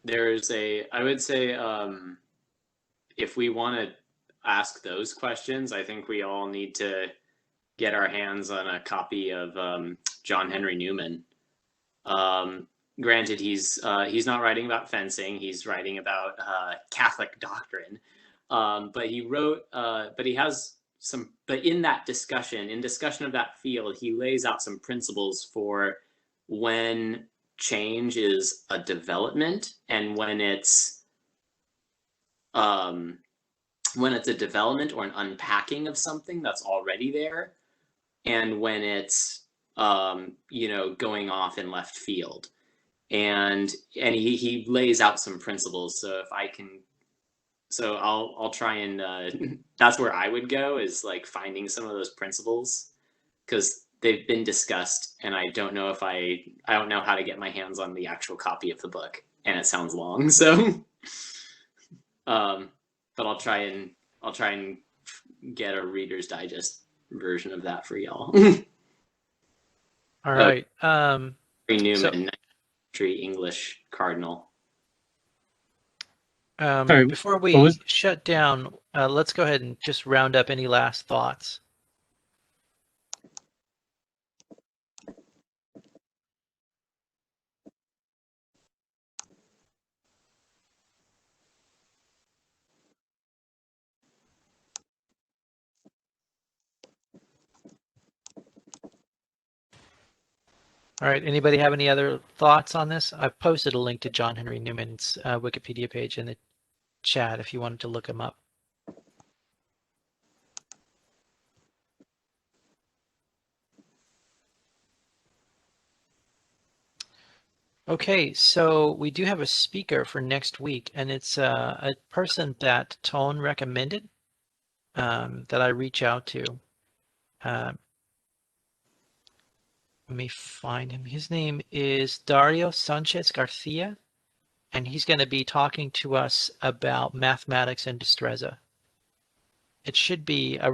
if we want to ask those questions, I think we all need to get our hands on a copy of John Henry Newman. Granted, he's not writing about fencing; he's writing about Catholic doctrine. But he wrote, but he has some. But in that discussion, of that field, he lays out some principles for when change is a development and when it's a development or an unpacking of something that's already there, and when it's going off in left field. And he lays out some principles. So if I can, so I'll try and that's where I would go, is like finding some of those principles, because they've been discussed, and I don't know how to get my hands on the actual copy of the book, and it sounds long. So, but I'll try and get a Reader's Digest version of that for y'all. All right. Newman, English Cardinal. right, Before we what was- shut down, let's go ahead and just round up any last thoughts. All right. Anybody have any other thoughts on this? I've posted a link to John Henry Newman's Wikipedia page in the chat if you wanted to look him up. Okay, so we do have a speaker for next week, and it's a person that Tone recommended that I reach out to. Let me find him. His name is Dario Sanchez Garcia, and he's going to be talking to us about mathematics and Destreza. It should be I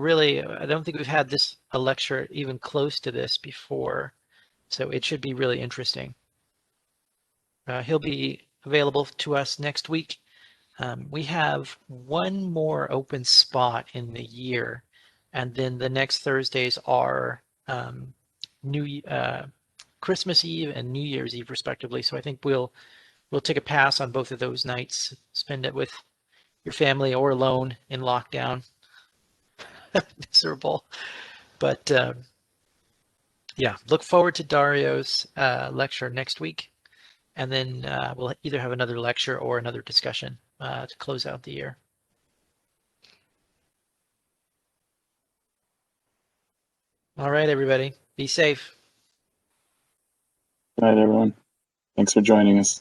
don't think we've had a lecture even close to this before, so it should be really interesting. He'll be available to us next week. We have one more open spot in the year, and then the next Thursdays are Christmas Eve and New Year's Eve, respectively. So I think we'll take a pass on both of those nights. Spend it with your family or alone in lockdown. Miserable, but yeah, look forward to Dario's lecture next week, and then we'll either have another lecture or another discussion to close out the year. All right, everybody, be safe. Good night, everyone. Thanks for joining us.